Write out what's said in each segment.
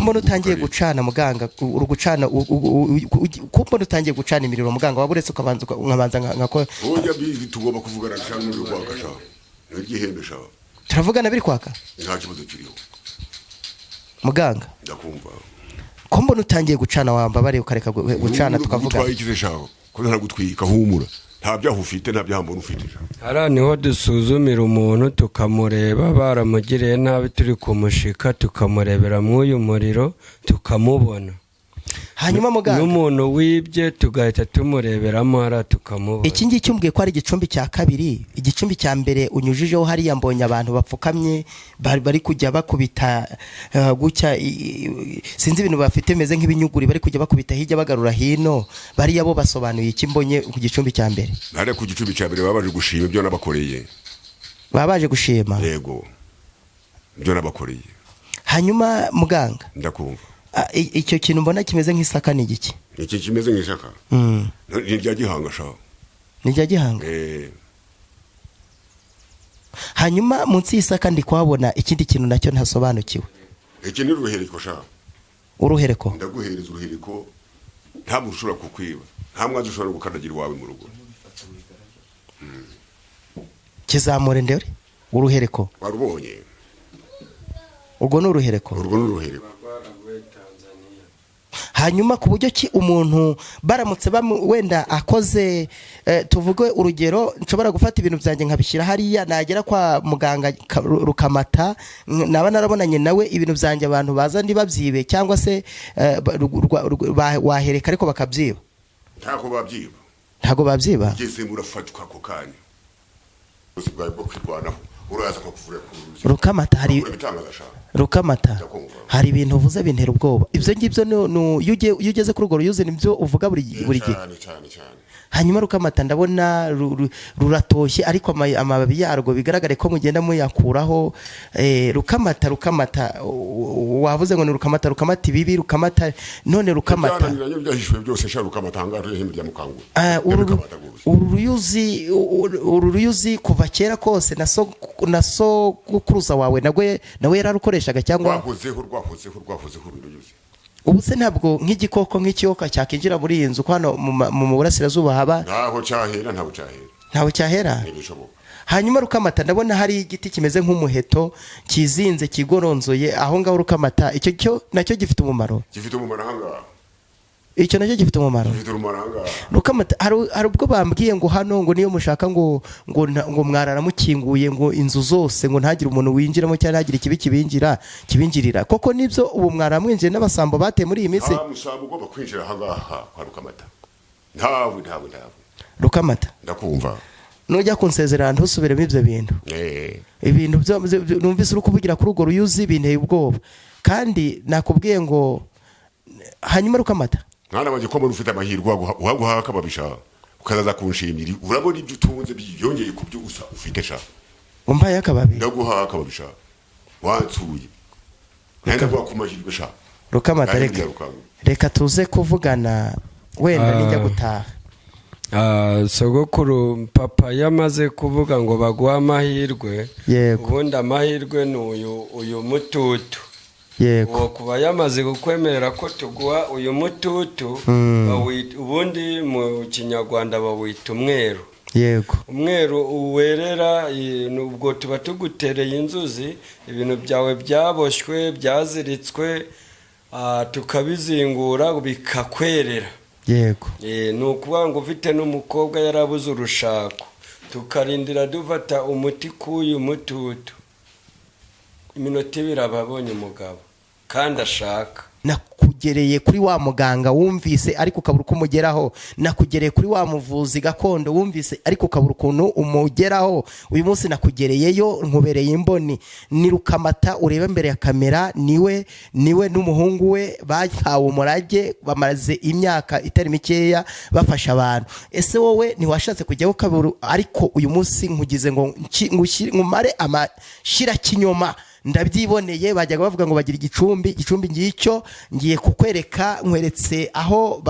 mbona utangiye gucana muganga urugucana mbona utangiye gucana imiriro muganga waburetse ukabanza nkako oya tugomba kuvugana cyane muri kwakasha n'igihembe sha turavugana biri kwaka nta kibazo kiriho muganga ndakumva ko mbona utangiye gucana wamba bare ukareka gucana tukavuga twayikize shaho ko ntara gutwika humura nta byaho ufite nta byambo ufite ara niho dusuzumira umuntu tukamureba baramugiriye nabi turi kumushika tukamurebera mu uyu muriro tukamubona hanyuma muganga n'umuntu wibye tugahita tumureberamo ara tukamubona iki ngiki umbwiye ko ari igicumbi cya kabiri igicumbi cya mbere unyujijeho hari yambonye abantu bapfukamye bari kujya bakubita gucya sinzi ibintu bafite meze nk'ibinyuguri bari kujya bakubita hirya bagarura hino bari yabo basobanuye iki mbonye ku gicumbi cya mbere bare ku gicumbi cya mbere babaje gushima ibyo nabakoreye babaje gushima yego ibyo nabakoreye hanyuma muganga ndakumva icyo kintu mbona kimeze nk'isaka ni igiki iki kimeze nk'isaka ni rya gihanga sha ni rya gihanga hanyuma munsi y'isaka ndi kuhabona ikindi kintu nacyo ntasobanukiwe iki ni uruhereko sha uruhereko ndaguhereza uruhereko nta muntu ushobora kukwiba nta mwanzi ushobora gukandagira iwawe mu rugo kizamure ndere uruhereko warubonye urwo ni uruhereko hanyuma ku buryo ki umuntu baramutse wenda akoze tuvuge urugero nshobora gufata ibintu byanjye nkabishyira hariya nagera kwa muganga Rukamata naba narabonanye nawe ibintu byanjye abantu baza ndi babyibe cyangwa se wahereka ariko bakabyiba ntago babyiba ngeze murafatwa ko kanya usibwaye bwo kwirwanaho uraza kuvura Rukamata hari ibintu uvuze bintera ubwoba ibyo ngibyo iyo ugeze kuri urwo ruyuzi nibyo uvuga buri gihe hanyuma Rukamata ndabona ruratoshye ariko amababi yarwo bigaragare ko mugenda muyakuraho Rukamata wavuze ngo ni Rukamata ibibi Rukamata none Rukamata byose sha Rukamata hangaje himbe rya mukangura uru ruyuzi kuva kera kose naso gukuruza wawe nawe yararukoreshaga cyangwa rwahozeho uruyuzi ubu se ntabwo nk'igikoko nk'ikiyoka cyakinjira muri iyi nzu hano mu burasirazuba haba ntaho cyahera hanyuma Rukamata ndabona hari igiti kimeze nk'umuheto kizinze kigoronzoye aho ngaho Rukamata icyo cyo nacyo gifite umumaro ahangaha icyo nacyo gifite umumaro Rukamata hari ubwo bambwiye ngo hano ngo niyo mushaka ngo mwarara mukinguye ngo inzu zose ngo ntagire umuntu winjiramo cyangwa ntagire ikibi kibinjirira koko nibyo ubu mwaramwinjiye n'abasambo bateye muri iyi minsi musambo ugomba kwinjira ahangaha kwa Rukamata ntawe Rukamata ndakumva nujya kunsezerana ntusubiremo ibyo bintu ibintu numvise uri kuvugira kuri urwo ruyuzi binteye ubwoba kandi nakubwiye ngo hanyuma Rukamata mwana wanjye ko muri ufite amahirwe uhaguhaka babisha ukazaza kunshimira urabona ibyo utunze byongeye ku byo usa ufite sha umbaye akababi ndaguhaka babisha wansuye nenda kwakumajirwe sha Rukamata reka tuze kuvugana wenda nijya gutaha sogokuru papa yamaze kuvuga ngo baguha amahirwe ubundi amahirwe ni uyu mututu uwo kuba yamaze kukwemerera ko tuguha uyu mututu ubundi mu kinyarwanda bawita umweru umweru uwerera ubwo tuba tugutereye inzuzi ibintu byawe byaboshywe byaziritswe tukabizingura bikakwerera ni ukuvuga ngo ufite n'umukobwa yarabuze urushako tukarindira dufata umuti k'uyu mututu iminota ibiri aba abonye umugabo kandi ashaka nakugereye kuri wa muganga wumvise ariko ukabura uko umugeraho nakugereye kuri wa muvuzi gakondo wumvise ariko ukabura ukuntu umugeraho uyu munsi nakugereyeyo nkubereye imboni ni Rukamata ureba imbere ya kamera niwe n'umuhungu we bahawe umurage bamaze imyaka itari mikeya bafasha abantu ese wowe ntiwashatse kujyaho kaburu ariko uyu munsi nkugize ngo nkumare amashira kinyoma ndabyiboneye bajyaga bavuga ngo bagira igicumbi ngicyo ngiye kukwereka nkweretse aho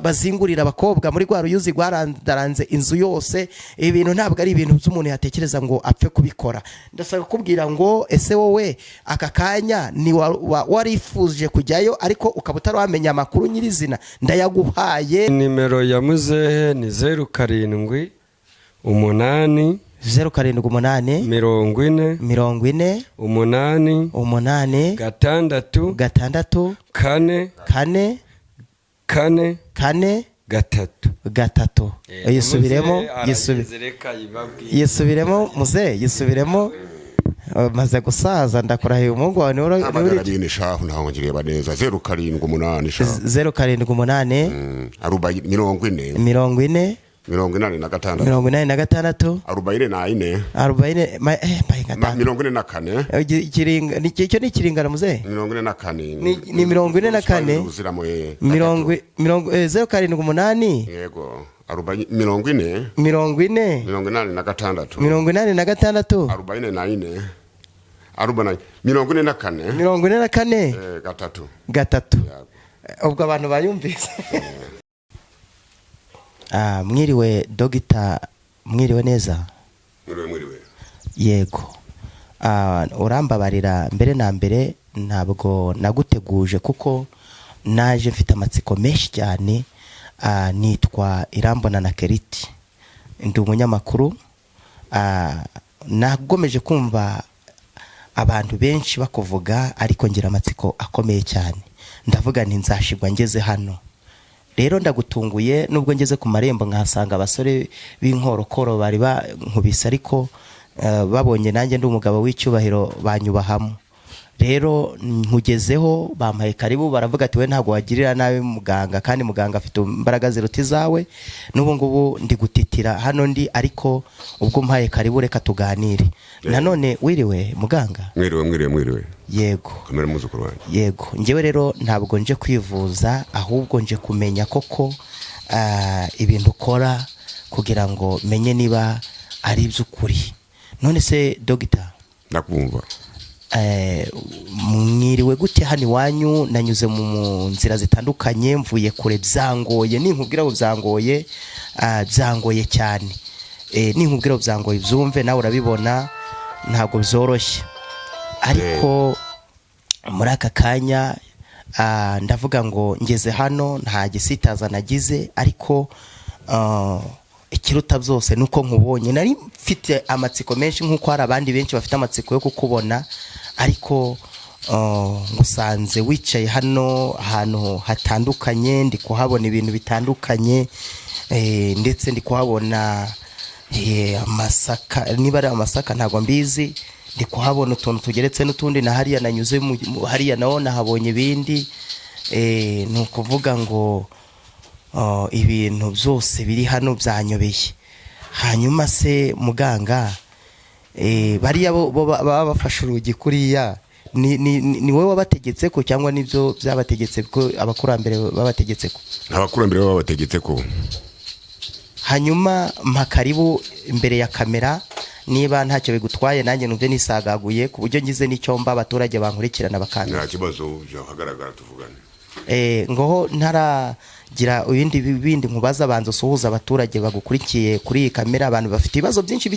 bazingurira abakobwa muri rwa ruyuzi rwarandaranze inzu yose. Ibintu ntabwo ari ibintu by'umuntu yatekereza ngo apfe kubikora. Ndasaba kubwira ngo ese wowe aka kanya ni warifuje kujyayo ariko ukaba utaramenya amakuru nyirizina, ndayaguhaye. Nimero ya muzehe ni 07 8 07 8 40 40 8 8 gatandatu 4 4 4 4 4 3. Yisubiremo muze, yisubiremo. Maze gusaza ndakurahiye umuhungu wawe niwe uri shahu ntaho ngireba neza. 07 shahu 07 8 40 40 86 kiringa nicyo ni kiringana muze 44 ni 44 07 yego 40 86 3. Ubwo abantu bayumvise. Mwiriwe Dogita, mwiriwe neza. Mwiriwe. Yego. Urambabarira mbere na mbere ntabwo naguteguje kuko naje mfite amatsiko menshi cyane. Nitwa Irambona na Keriti, ndi umunyamakuru. Nagomeje kumva abantu benshi bakuvuga ariko ngira amatsiko akomeye cyane. Ndavuga nti nzashigwa ngeze hano. Rero ndagutunguye nubwo ngeze ku marembo nkahasanga abasore b'inkorokoro bari bankubise ariko babonye nanjye ndi umugabo w'icyubahiro banyubahamo. Rero nkugezeho bampaye karibu, baravuga ati we ntabwo wagirira nabi muganga, kandi muganga afite imbaraga ziruta izawe. N'ubu ngubu ndi gutitira hano ndi, ariko ubwo mpaye karibu reka tuganire. Nanone wiriwe muganga. Mwiriwe. Yego. Kamera muzukuru wanjye. Yego. Ngewe rero ntabwo nje kwivuza, ahubwo nje kumenya koko ibintu ukora kugira ngo menye niba ari iby'ukuri. None se Dogita, ndakumva. Mwiriwe gute hano iwanyu? Nanyuze mu nzira zitandukanye, mvuye kure, byangoye. Ninkubwira ngo byangoye, byangoye cyane. Ninkubwira ngo byangoye byumve nawe urabibona ntabwo byoroshye. Ariko muri aka kanya ndavuga ngo ngeze hano nta gisitaza nagize, ariko ikiruta byose nuko nkubonye. Nari mfite amatsiko menshi nkuko hari abandi benshi bafite amatsiko yo kukubona, ariko ngusanze wicaye hano ahantu hatandukanye. Ndi kuhabona ibintu bitandukanye, ndetse ndi kuhabona amasaka. Niba ari amasaka ntabwo mbizi. Ndi kuhabona utuntu tugeretse n'utundi, na hariya nanyuze hariya naho nahabonye ibindi. Ni ukuvuga ngo ibintu byose biri hano byanyobeye. Hanyuma se muganga, bariya baba bafashe urugi kuriya, ni wowe wabategetse ko cyangwa nibyo byabategetse ko abakurambere babategetse ko? Abakurambere babategetse ko. Hanyuma mpakaribu imbere ya kamera, niba ntacyo bigutwaye nanjye numve nisagaguye ku buryo ngize n'icyomba abaturage bankurikirana bakamenya. Nta kibazo byahagaragara tuvugane. Ngoho ntaragira ibindi nkubaza, banza usuhuza abaturage bagukurikiye kuri iyi kamera. Abantu bafite ibibazo byinshi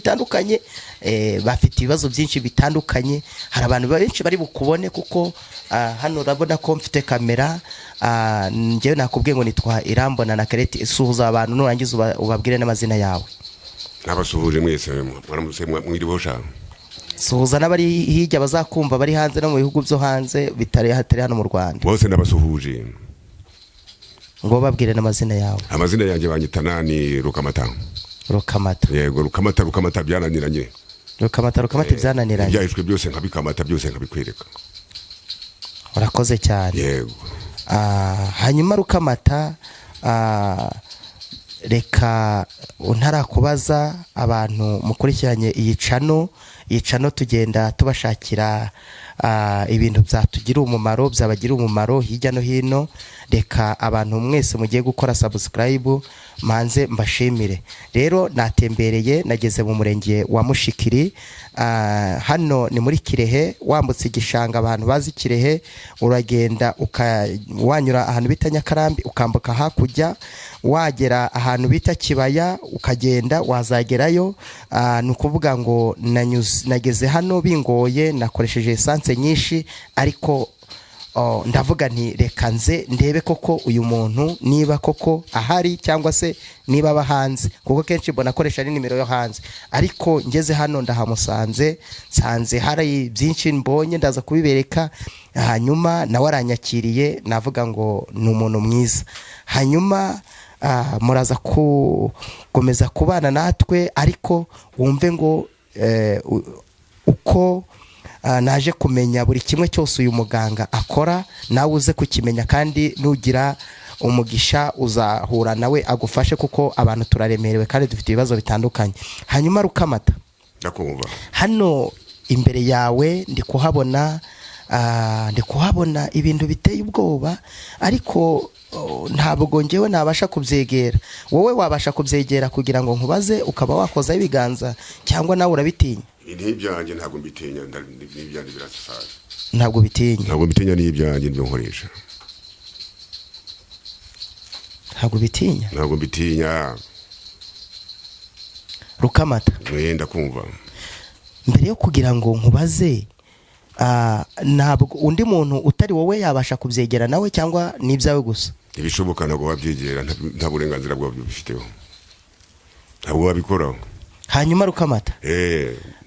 bitandukanye, hari abantu benshi bari bukubone kuko hano urabona ko mfite kamera. Njyewe nakubwiye ngo nitwa Irambona na Keriti. Suhuza abantu nurangiza ubabwire n'amazina yawe. Nabasuhuje mwese, mwaramutse mwiriwe sha. Suhuza n'abari hirya bazakumva bari hanze no mu bihugu byo hanze bitari hano mu Rwanda. Bose nabasuhuje. Ngo babwire n'amazina yawe. Amazina yanjye banyita nani? Rukamata. Yego, Rukamata byananiranye. Rukamata byananiranye. Ibyahishwe byose nkabikamata, byose nkabikwereka. Urakoze cyane. Yego. Hanyuma Rukamata, reka untarakubaza abantu mukurikiranye iyi cano tugenda tubashakira ibintu byatugira umumaro, byabagira umumaro hirya no hino. Reka abantu mwese mugiye gukora subscribe manze mbashimire. Rero natembereye nageze mu murenge wa Mushikiri, hano ni muri Kirehe, wambutse igishanga. Abantu bazi Kirehe uragenda wanyura ahantu bita Nyakarambi ukambuka hakujya, wagera ahantu bita Kibaya ukagenda wazagerayo. Ni ukuvuga ngo nageze hano bingoye, nakoresheje essence nyinshi, ariko ndavuga nti reka nze ndebe koko uyu muntu niba koko ahari cyangwa se niba abahanze, kuko kenshi mbona akoresha nimero yo hanze. Ariko ngeze hano ndahamusanze, nsanze hari byinshi mbonye, ndaza kubibereka. Hanyuma nawe aranyakiriye, navuga ngo ni umuntu mwiza. Hanyuma muraza gukomeza kubana natwe, ariko wumve ngo uko naje kumenya buri kimwe cyose uyu muganga akora, nawe uze kukimenya, kandi nugira umugisha uzahura nawe agufashe, kuko abantu turaremerewe kandi dufite ibibazo bitandukanye. Hanyuma Rukamata, ndakumva. Hano imbere yawe ndi kuhabona ibintu biteye ubwoba, ariko ntabwo ngewe nabasha kubyegera. Wowe wabasha kubyegera kugira ngo nkubaze, ukaba wakoza ibiganza, cyangwa nawe urabitinya? N'ibyanjye ntabwo mbitinya, n'ibyanjye birasaza. Ntabwo bitinya? Ntabwo mbitinya, n'ibyanjye nibyo nkoresha. Ntabwo bitinya? Ntabwo mbitinya. Rukamata, ndakumva. Mbere yo kugira ngo nkubaze, ntabwo undi muntu utari wowe yabasha kubyegera nawe, cyangwa n'ibyawe gusa? Ibishoboka ntabwo wabyegera, nta burenganzira bwabyo bifiteho, ntabwo wabikoraho. Hanyuma Rukamata,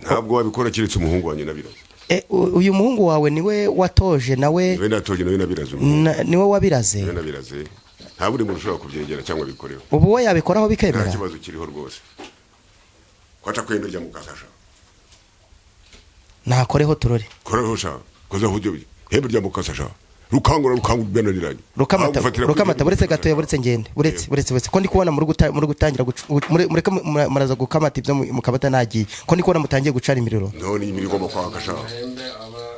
ntabwo wabikora keretse umuhungu wanjye Nabiraze. Uyu muhungu wawe niwe watoje? Nawe niwe natoje, nawe Nabiraze. Niwe wabiraze? Niwe Nabiraze. Nta buri muntu ushobora kubyegera cyangwa bikoreho. Ubu we yabikoraho bikemera? Nta kibazo kiriho rwose. Kwacha kwenda rya mukasasha. Nakoreho turore. Koreho sha. Koza hujyo. Hebe rya mukasasha. Rukangura byananiranye. Rukamata, buretse gatoya, buretse ngende. Buretse ko ndi kubona muri gutangira mureka muraza gukamata ibyo mukabata nagiye. Ko ndi kubona mutangiye gucara imiriro. None imiriro igomba kwakasha. Amahembe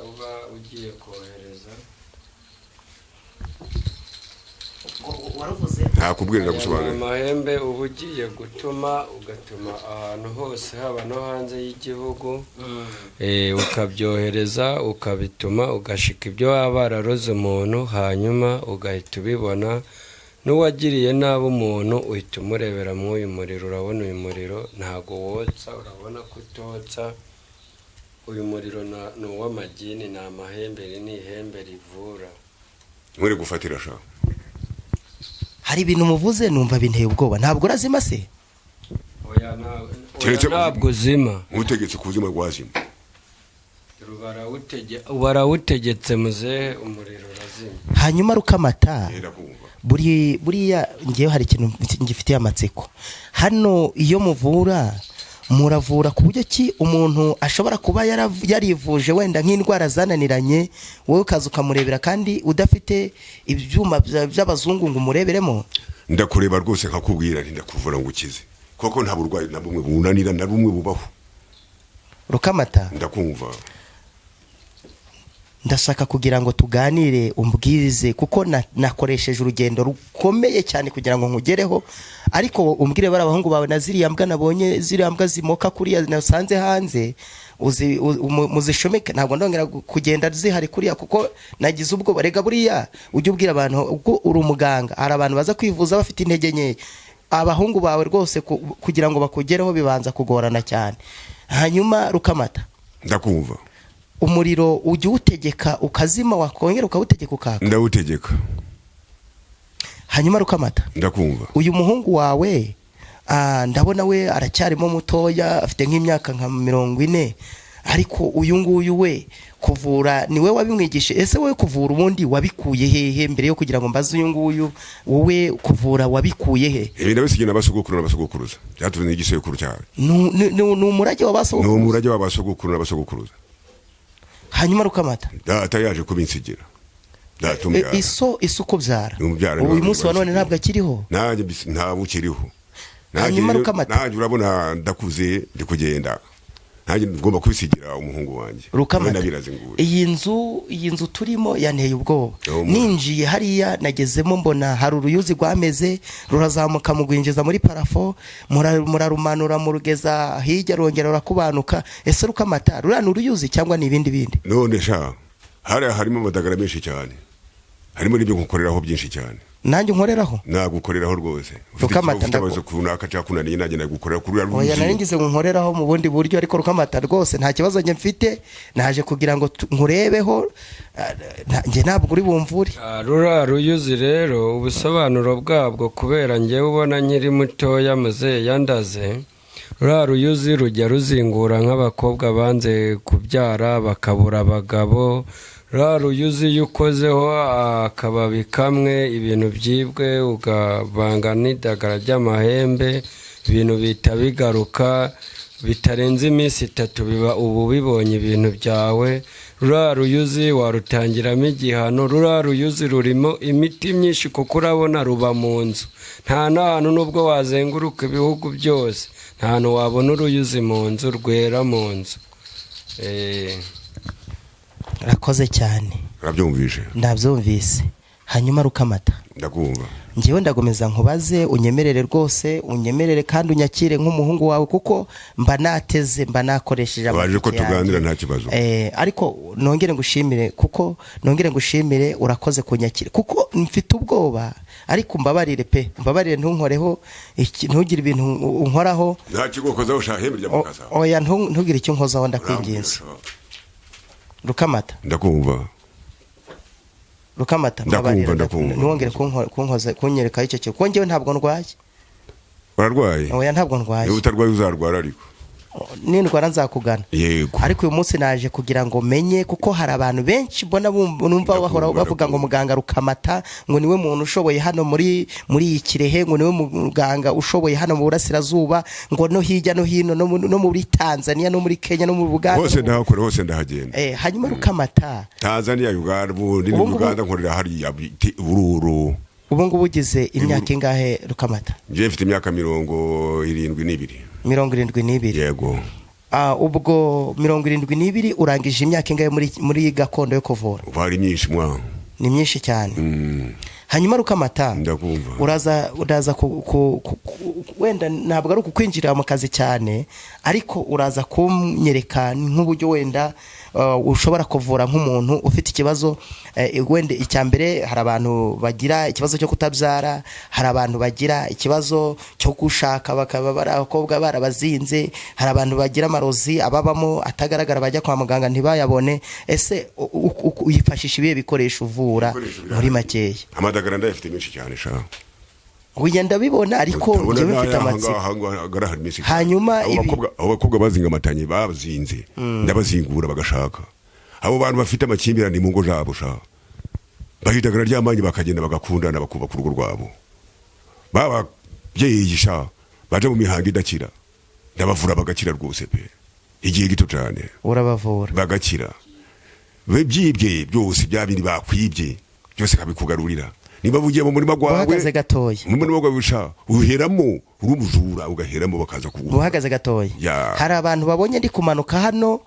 uba ugiye kohereza. Waravuze? Nta kubwirira gusobanura. Amahembe uba ugiye ugatuma ahantu hose, haba no hanze y'igihugu, ukabyohereza, ukabituma, ugashika ibyo waba bararoze umuntu, hanyuma ugahita ubibona. N'uwagiriye nabi umuntu uhita umurebera mu uyu muriro. Urabona uyu muriro ntago wotsa, urabona ko utotsa. Uyu muriro ni uw'amagini, ni amahembe, ni ihembe rivura. Muri gufatira sha. Hari ibintu muvuze numva binteye ubwoba. Ntabwo urazima se? Oya ntabwo zima. Mutegetse kuzima rwazima. Barawutegetse muzehe, umuriro urazima. Hanyuma Rukamata, buriya ngewe hari ikintu ngifitiye amatsiko. Hano iyo muravura ku buryo ki umuntu ashobora kuba yarivuje wenda nk'indwara zananiranye, wowe ukaza ukamurebera kandi udafite ibyuma by'abazungu ngo umureberemo? Ndakureba rwose nkakubwira nti ndakuvura ngo ukize, koko nta burwayi na bumwe bunanira na bumwe bubaho. Rukamata, ndakumva. Ndashaka kugira ngo tuganire, umbwirize, kuko nakoresheje urugendo rukomeye cyane kugira ngo nkugereho, ariko umbwire bara abahungu bawe na ziriya mbwa nabonye, ziriya mbwa zimoka kuriya nasanze hanze, muzishomeke. Ntabwo ndongera kugenda zihari kuriya, kuko nagize ubwo barega. Buriya ujye ubwira abantu ubwo uri umuganga, hari abantu baza kwivuza bafite intege nke. Abahungu bawe rwose kugira ngo bakugereho bibanza kugorana cyane. Hanyuma Rukamata, ndakumva. Umuriro ujye utegeka ukazima, wakongera ukawutegeka ukaka? Ndawutegeka. Hanyuma Rukamata, ndakumva. Uyu muhungu wawe ndabona we aracyarimo mutoya, afite nk'imyaka nka 40, ariko uyu nguyu we kuvura niwe wabimwigishe. Ese wowe kuvura ubundi wabikuye hehe mbere yo kugira ngo mbaze uyu nguyu? Wowe kuvura wabikuye he? Ibi nabisigiye n'abasogokuru n'abasogokuruza. Byatuze n'igisekuru cyawe. Ni umurage w'abasogokuruza? Ni umurage w'abasogokuru n'abasogokuruza. Hanyuma Rukamata, data yaje kubinsigira. Iso kubyara. Uyu munsi wa none ntabwo akiriho? Nanjye ntabwo ukiriho. Hanyuma Rukamata, nanjye urabona ndakuze ndi kugenda. nanjye ngomba kubisigira umuhungu wanjye Rukamata iyi nzu turimo yanteye ubwoba ninjiye hariya nagezemo mbona hari uruyuzi rwameze rurazamuka mu gwinjiza muri parafo murarumanura mu rugeza hirya rongera rurakubanuka ese Rukamata rurana uruyuzi cyangwa ni ibindi none sha harimo amadagara menshi cyane harimo n'ibyo gukoreraho byinshi cyane nanjye nkoreraho nagukoreraho rwose Rukamata ndabazo kunaka cya kunaniye nanjye nagukorera kuri ya ruzi oya naringize nkoreraho mu bundi buryo ariko Rukamata rwose nta kibazo nge mfite naje kugira ngo nkurebeho nge ntabwo uri bumvure ruyuzi rero ubusobanuro bwabwo kubera nge ubona nkiri mutoya muze yandaze ruyuzi rujya ruzingura nk'abakobwa banze kubyara bakabura abagabo ruyuzi yukozeho akababi kamwe ibintu byibwe ugabanga n'idagara ry'amahembe ibintu bita bigaruka bitarenze iminsi 3 biba ubu bibonye ibintu byawe ruyuzi warutangiramo igihano ruyuzi rurimo imiti myinshi kuko urabona ruba mu nzu nta n'ahantu nubwo wazenguruka ibihugu byose nta hantu wabona uruyuzi mu nzu rwera mu nzu rakoze cyane urabyumvise ndabyumvise hanyuma Rukamata ndakumva ngiye ndagomeza nkubaze unyemerere rwose unyemerere kandi unyakire nk'umuhungu wawe kuko mba nateze mba nakoresheje abaje ko tuganira nta kibazo ariko nongere ngushimire urakoze kunyakire kuko mfite ubwoba ariko mbabarire ntunkoreho ntugire ibintu unkoraho nta kigokozaho shahembe rya mukasa oya ntugire icyo nkozaho ndakwinginze Rukamata ndakumva Rukamata ndakumva ntiwongere kunyereka icyo cyo kuko njyewe ntabwo ndwaye urarwaye oya ntabwo ndwaye niba utarwaye uzarwara ariko n'indwara nzakugana yego ariko uyu munsi naje kugira ngo menye kuko hari abantu benshi mbona numva bahora bavuga ngo muganga Rukamata ngo niwe muntu ushoboye hano muri iyi Kirehe ngo niwe muganga ushoboye hano mu burasirazuba ngo no hirya no hino no muri Tanzania no muri Kenya no mu Buganda hose ndahakora hose ndahagenda hanyuma Rukamata Tanzania Uganda Uganda nkorera hari ururu ubu ngubu ugize imyaka ingahe Rukamata nje mfite imyaka 72 yego ubwo 72 urangije imyaka ingahe muri gakondo yo kuvura bari myinshi ni myinshi cyane hanyuma Rukamata ndakumva uraza wenda ntabwo ari ukukwinjira mu kazi cyane ariko uraza kunyereka nk'uburyo wenda ushobora kuvura nk'umuntu ufite ikibazo wenda icyambere hari abantu bagira ikibazo cyo kutabyara hari abantu bagira ikibazo cyo gushaka bakaba barakobwa barabazinze hari abantu bagira amarozi ababamo atagaragara bajya kwa muganga ntibayabone ese uyifashisha ibihe bikoresho uvura muri makeya amadagara ndayafite menshi cyane sha Wigenda bibona ariko nje mfite amatsiko hanyuma abakobwa bazinga amatanye bazinze ndabazingura bagashaka abo bantu bafite amakimbirane mu ngo jabo sha bahitagara ry'amanyi bakagenda bagakundana bakubaka urugo rwabo baba byeyisha baje mu mihango idakira ndabavura bagakira rwose pe igihe gito cyane urabavura bagakira byibye byose byabindi bakwibye byose kabikugarurira niba bugiye mu murima gwawe uhagaze gatoya mu murima gwawe usha uheramo urumujura ugaheramo bakaza kugura uhagaze gatoya hari abantu babonye ndi kumanuka hano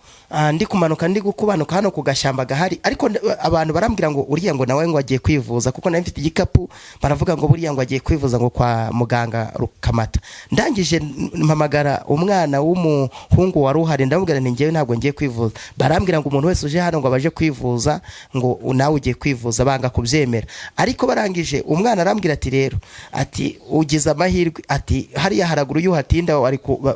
ndi gukubanuka hano ku gashyamba gahari ariko abantu barambwira ngo uriya ngo nawe ngo agiye kwivuza kuko nawe mfite igikapu baravuga ngo buriya ngo agiye kwivuza ngo kwa muganga Rukamata ndangije mpamagara umwana w'umuhungu wari uhari ndamubwira nti ngewe ntabwo ngiye kwivuza barambwira ngo umuntu wese uje hano ngo abaje kwivuza ngo nawe ugiye kwivuza banga kubyemera ariko barangije umwana arambwira ati rero ati ugize amahirwe ati hariya haraguru y'uhatinda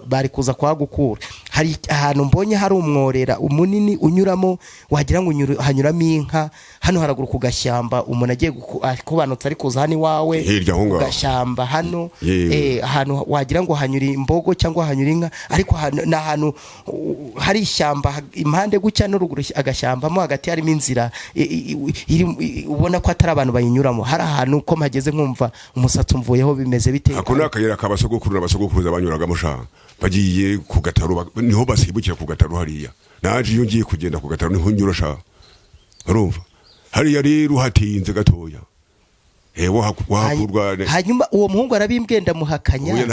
bari kuza kwagukura hari ahantu mbonye hari umworera umunini unyuramo wagira ngo hanyuramo inka hano haraguru ku gashyamba umuntu agiye kubanutsa ari kuza hano iwawe ku gashyamba hano ahantu wagira ngo hanyura imbogo cyangwa hanyura inka ariko na ahantu hari ishyamba impande gucya n'uruguru agashyamba mo hagati harimo inzira ubona ko atari abantu bayinyuramo hari ahantu ko mpageze nkumva umusatsi umvuyeho bimeze bite akona akayira kabasogokuru n'abasogokuruza banyuragamo sha bagiye ku gataro niho basibukira ku gataro hariya naje iyo ngiye kugenda ku gataro niho nyura sha urumva hariya rero hatinze gatoya wahakurwa hanyuma uwo muhungu arabimbwe ndamuhakanya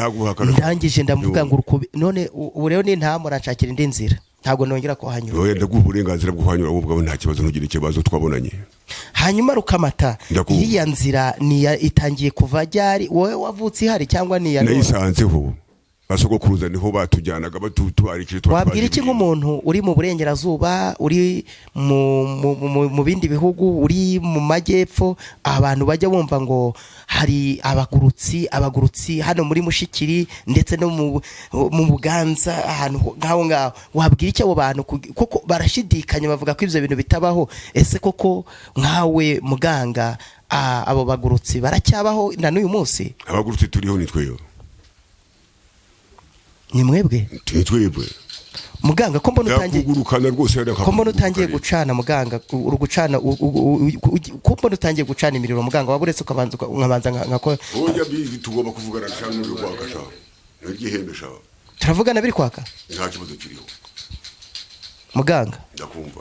ndangije ndamuvuga ngo none ubu rero ni ntamura nshakira indi nzira ntabwo nongera kuhanyura oya ndaguha uburenganzira bwo kuhanyura ahubwo nta kibazo ntugire ikibazo twabonanye. Hanyuma Rukamata iya nzira ni itangiye kuva ryari wowe wavutse ihari cyangwa ni ya nayisanzeho basogokuruza niho batujyanaga batubarikije wabwira iki nk'umuntu uri mu burengerazuba uri mu bindi bihugu uri mu majyepfo abantu bajya bumva ngo hari abagurutsi hano muri Mushikiri ndetse no mu Buganza ahantu ngaho wabwira iki abo bantu kuko barashidikanya bavuga ko ivyo bintu bitabaho ese koko nkawe muganga abo bagurutsi baracyabaho na n'uyu munsi? Abagurutsi turiho nitweyo ni mwebwe twebwe muganga ko mbona utangiye kugurukana rwose ko mbona utangiye gucana muganga urugucana ko mbona utangiye gucana imiriro muganga waburetse ukabanza nkako oya bizi tugomba kuvugana cyane n'uri kwaka sha n'igihembe sha turavugana biri kwaka nta kibazo kiriho muganga ndakumva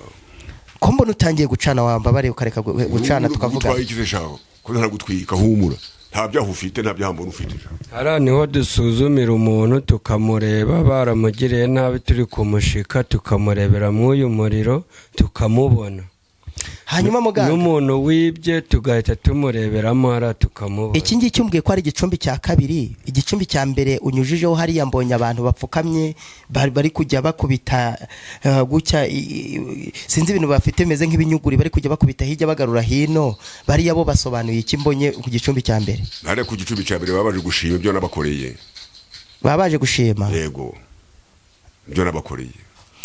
ko mbona utangiye gucana wamba bare ukareka gucana tukavuga twayikize sha ko nta gutwika humura nta byaho ufite nta byahambona ufite. Hara niho dusuzumira umuntu tukamureba baramugiriye nabi turi kumushika tukamurebera mu uyu muriro tukamubona. Hanyuma muganga n'umuntu wibye tugahita tumureberamo hara tukamubona. Iki ngiki umbwiye ko ari igicumbi cya kabiri, igicumbi cya mbere unyujijeho hari yambonye abantu bapfukamye bari kujya bakubita gucya sinzi ibintu bafite meze nk'ibinyuguri bari kujya bakubita hirya bagarura hino bari yabo basobanuye iki mbonye ku gicumbi cya mbere. Nare ku gicumbi cya mbere babaje gushima ibyo nabakoreye. Babaje gushima. Yego. Ibyo nabakoreye.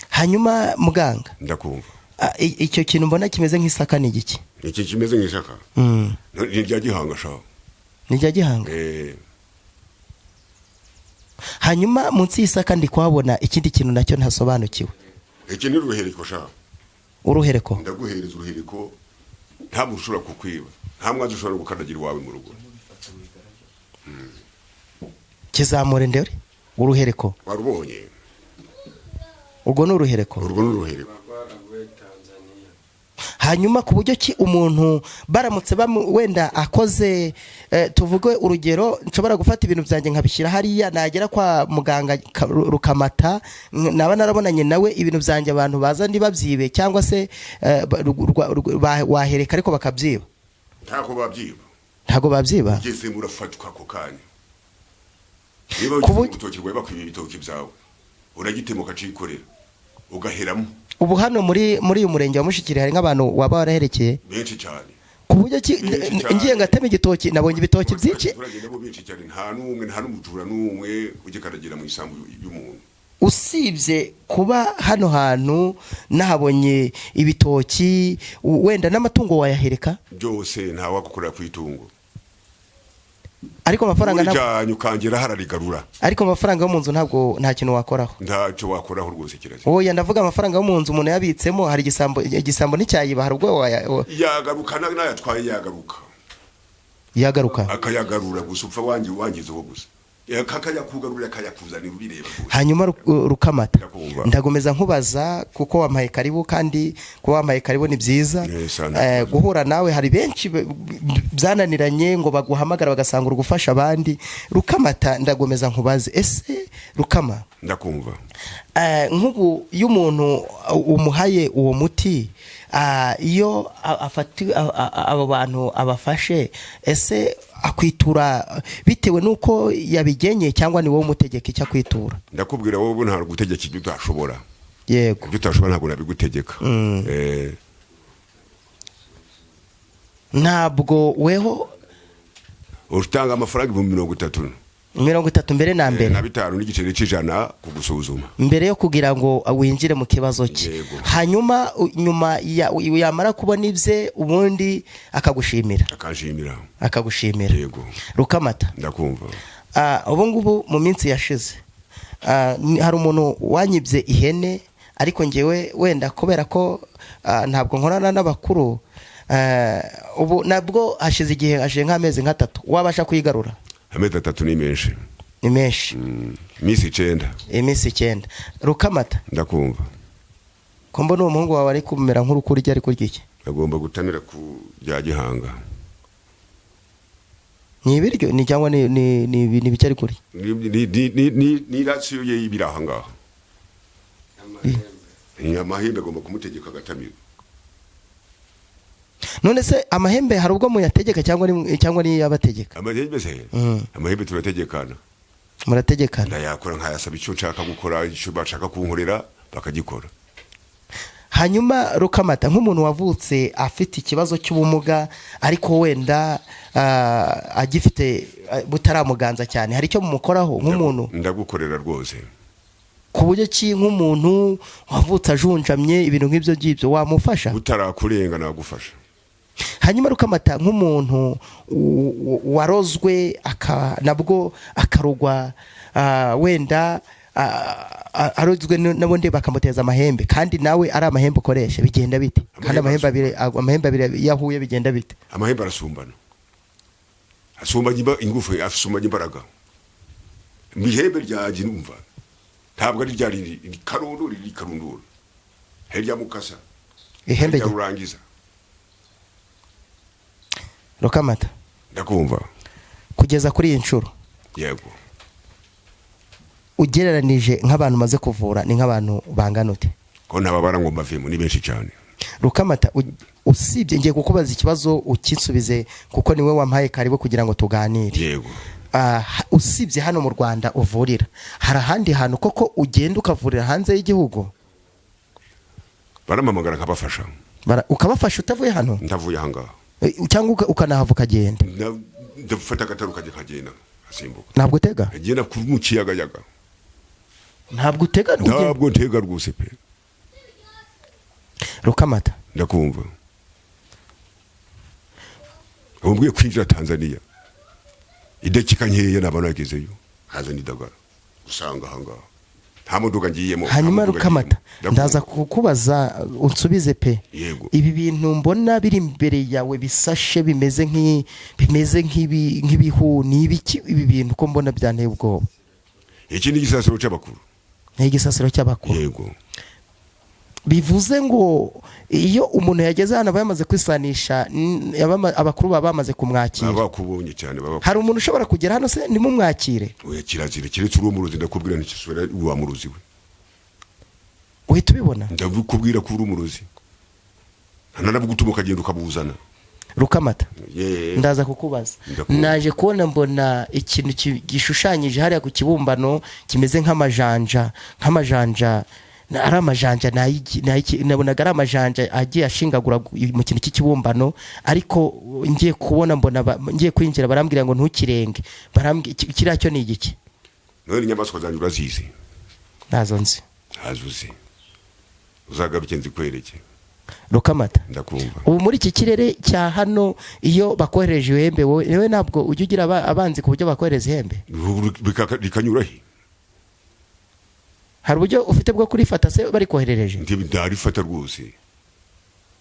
Hanyuma muganga ndakumva icyo kintu mbona kimeze nk'isaka ni igiki? Iki kimeze nk'isaka ni rya Gihanga sha ni rya Gihanga. Hanyuma munsi y'isaka ndi kwabona ikindi kintu nacyo ntasobanukiwe. Iki ni uruhereko sha uruhereko ndaguhereza uruhereko nta mushura kukwiba nta mwazi ushobora gukandagira iwawe mu rugo. Kizamure ndere uruhereko warubonye ubwo ni uruhereko hanyuma ku buryo ki umuntu baramutse wenda akoze tuvuge urugero nshobora gufata ibintu byanjye nkabishyira hariya nagera kwa muganga Rukamata naba narabonanye nawe ibintu byanjye abantu baza ndi babyibe cyangwa se wahereka ariko bakabyiba ntago babyiba ugeze murafatwa ako kanya niba utoki rwawe bakwiye ibitoki byawe uragitemuka cikorera ugaheramo. Ubu hano muri uyu murenge wa Mushikiri hari nk'abantu waba waraherekeye benshi cyane ku buryo ngiye ngatema igitoki nabonye ibitoki byinshi nta n'umujura n'umwe ugikaragira mu isambu y'umuntu usibye kuba hano hantu nahabonye ibitoki wenda n'amatungo wayahereka byose nta wagukorera ku itungo ariko amafaranga ntabwo ukangera hararigarura ariko amafaranga yo mu nzu ntabwo nta kintu wakoraho ntacyo wakoraho rwose kiraje. Oya ndavuga amafaranga yo mu nzu umuntu yabitsemo hari igisambo n'icyayiba hari ubwo yagaruka n'ayatwaye yagaruka akayagarura gusa upfa wangizeho gusa kakajya kugarura akayakuzanira ubireba. Hanyuma Rukamata ndagomeza nkubaza kuko wampaye karibu kandi kuba wampaye karibu ni byiza guhura nawe hari benshi byananiranye ngo baguhamagara bagasanga urugufasha abandi. Rukamata ndagomeza nkubaze ese Rukama ndakumva nk'ubu iyo umuntu umuhaye uwo muti iyo afati abo bantu abafashe ese akwitura bitewe nuko yabigenye cyangwa ni wowe umutegeka icyo akwitura? Ndakubwira wowe nta gutegeka ibyo utashobora. Yego ibyo utashobora ntabwo nabigutegeka. Ntabwo weho utanga amafaranga 30 mbere na mbere na 5 n'igiceri cy'ijana kugusuzuma mbere yo kugira ngo winjire mu kibazo cye. Hanyuma nyuma yamara kubona ibye ubundi akagushimira. Yego Rukamata ndakumva ubu ngubu mu minsi yashize hari umuntu wanyibye ihene ariko ngewe wenda kubera ko ntabwo nkorana n'abakuru ubu nabwo hashize igihe hashize nk'amezi 3 wabasha kuyigarura? Amezi 3 ni menshi. Ni menshi. Misi 9. Misi 9. Rukamata ndakumva ko mbona umuhungu wawe ari kumera nk'urukurya ari kurya iki? Agomba gutamira ku bya Gihanga. ni ibiryo ni cyangwa ni bicari kuri ni rasiyo ye ibirahanga amahembe agomba kumutegeka agatamira. None se amahembe hari ubwo muyategeka cyangwa ni yabategeka? Amahembe se amahembe turategekana, murategekana. ndayakora nkayasaba icyo nshaka gukora, icyo bashaka kunkorera bakagikora. Hanyuma Rukamata, nk'umuntu wavutse afite ikibazo cy'ubumuga ariko wenda agifite butaramuganza cyane, hari icyo mumukoraho nk'umuntu? Ndagukorera rwose. Ku buryo ki nk'umuntu wavutse ajunjamye ibintu nk'ibyo ngibyo wamufasha? Utarakurenga nagufasha. Hanyuma Rukamata, nk'umuntu warozwe nabwo akarugwa wenda arozwe nabundi bakamuteza amahembe kandi nawe ari amahembe ukoresha, bigenda bite? Kandi amahembe abiri yahuye bigenda bite? Amahembe arasumbana, asumbanya ingufu, asumbanya imbaraga. Mihembe ryaje numva ntabwo ari ryari karundura herya mukasa ihembe ryarurangiza. Rukamata, ndakumva. Kugeza kuri iyi nshuro, yego, ugereranije nk'abantu maze kuvura ni nk'abantu bangana ute? Ko nababara ngo mbavemo ni benshi cyane. Rukamata, usibye ngiye kukubaza ikibazo ukinsubize kuko niwe wampaye karibu kugira ngo tuganire. Yego. Usibye hano mu Rwanda uvurira, hari ahandi hantu koko ugenda ukavurira hanze y'igihugu? Baramamagara nkabafasha. Ukabafasha utavuye hano? Ndavuye hanga. Cyangwa ukanahava ukagenda? Ndafata agataro kagenda asimbuka. Ntabwo utega? Agenda ku muciyagayaga. Ntabwo utega? Ntabwo ntega rwose pe. Rukamata, ndakumva. Umbwiye kwinjira Tanzania idakika nkeya nabana yagezeyo haza nidagara usanga hanga nta modoka ngiyemo. Hanyuma Rukamata, ndaza kukubaza unsubize pe. Yego. Ibi bintu mbona biri imbere yawe bisashe bimeze nk'ibihu ni ibiki ibi bintu ko mbona byanteye ubwoba? Iki ni igisasiro cy'abakuru. Ni igisasiro cy'abakuru. Yego. Bivuze ngo iyo umuntu yageze hano bamaze kwisanisha abakuru baba bamaze kumwakira. Abakubonye cyane baba. Hari umuntu ushobora kugera hano se nimumwakire? Oya, kirazire kiretse uri umuruzi ndakubwira ntikisubira uwa muruzi we. Uhita ubibona? Ndabikubwira ko uri umuruzi. Ntanabugutuma ukagenda ukabuzana. Rukamata, ndaza kukubaza. Naje kubona mbona ikintu gishushanyije hariya ku kibumbano kimeze nk'amajanja ari amajanja nabonaga ari amajanja agiye ashingagura mu kintu cy'ikibumbano, ariko ngiye kubona mbona ngiye kwinjira barambwira ngo ntukirenge, kiriya cyo ni igiki? None inyamaswa zanjye urazizi? Nazo nzi. Azuzi uzagaruke nzikwereke. Rukamata, ndakumva. Ubu muri iki kirere cya hano iyo bakohereje ihembe wowe ntabwo ujya ugira abanzi ku buryo bakohereza ihembe? Bikanyurahi. Hari uburyo ufite bwo kurifata se bari koherereje? Ndarifata rwose.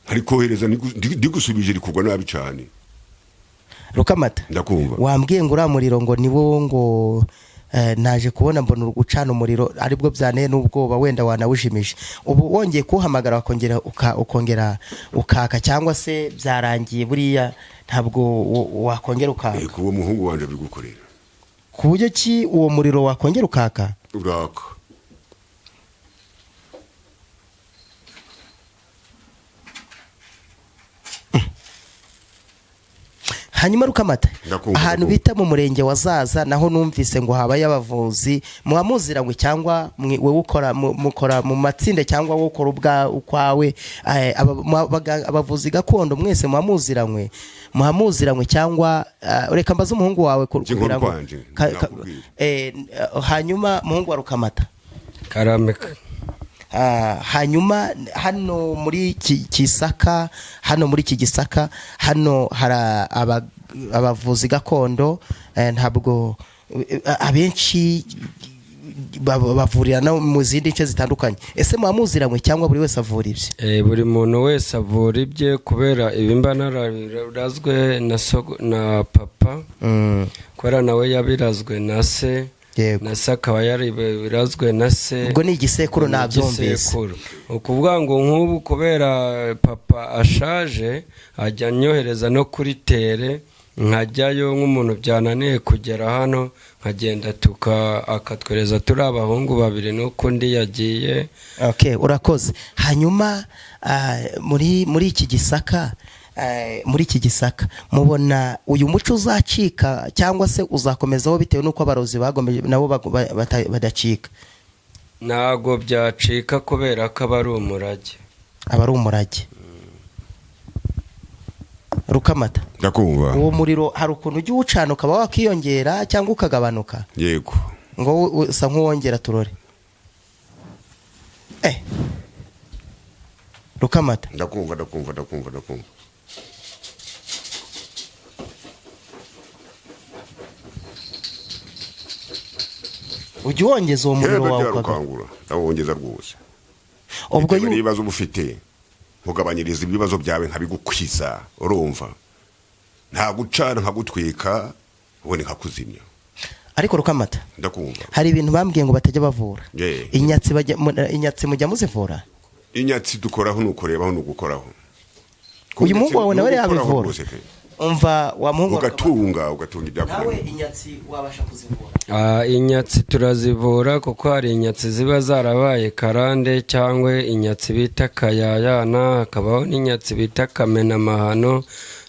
Hari kohereza ndigusubije rikugwa nabi cyane. Rukamata, ndakumva. Wambwiye ngo uramuriro ngo niwo ngo naje kubona mbona ugucana umuriro aribwo byane n'ubwoba wenda wanawujimije. Ubu wongeye kuhamagara ukongera ukaka cyangwa se byarangiye buriya ntabwo wakongera ukaka? Kuwo muhungu wanje bigukorera. Ku buryo ki uwo muriro wakongera ukaka? Uraka. Hanyuma Rukamata, ahantu bita mu murenge wa Zaza naho numvise ngo habaye abavuzi, muhamuziranywe cyangwa wewe ukora mu matsinde cyangwa wowe ukora ukwawe, abavuzi gakondo mwese muhamuziranywe cyangwa reka mbaze umuhungu wawe kugira ngo hanyuma muhungu wa Rukamata Karameka. Hanyuma hano muri Gisaka hano hari abavuzi gakondo, ntabwo abenshi bavurira no mu zindi nce zitandukanye. Ese muhamuziranywe cyangwa buri wese avura ibye? Buri muntu wese avura ibye kubera ibimba narabirazwe na papa, kubera nawe yabirazwe na se. Na se akaba yaribirazwe na se. Ubwo ni igisekuru nabyumvise. Ukuvuga ngo nk'ubu kubera papa ashaje ajya anyohereza no kuri tere nkajyayo nk'umuntu byananiye kugera hano nkagenda akatwereza turi abahungu babiri nuko undi yagiye. Okay, urakoze. Hanyuma muri iki Gisaka mubona uyu muco uzacika cyangwa se uzakomezaho bitewe nuko abarozi bagomeje nabo badacika? Ntago byacika kubera ko aba ari umurage. Rukamata, ndakumva. uwo muriro hari ukuntu ujya uwucana ukaba wakiyongera cyangwa ukagabanuka? Yego. Ngo usa nk'uwongera turore. Rukamata, ndakumva. ujya uwongeza uwo muriro wawe ukagabanyura? Ndawongeza rwose. Ubwo ibibazo ubufite nkugabanyiriza ibibazo byawe nkabigukwiza, urumva? Nta gucana nkagutwika ubone nkakuzimya. Ariko Rukamata, ndakumva. hari ibintu bambwiye ngo batajya bavura. Inyatsi mujya muzivura? Inyatsi dukoraho nukorebaho nugukoraho. Uyu muhungu wawe nawe yabivura? Umva wa muhungu ugatunga ibyakurema. Nawe inyatsi wabasha kuzivura? Inyatsi turazivura kuko hari inyatsi ziba zarabaye karande cyangwa inyatsi bita kayayana, hakabaho n'inyatsi bita kamenamahano,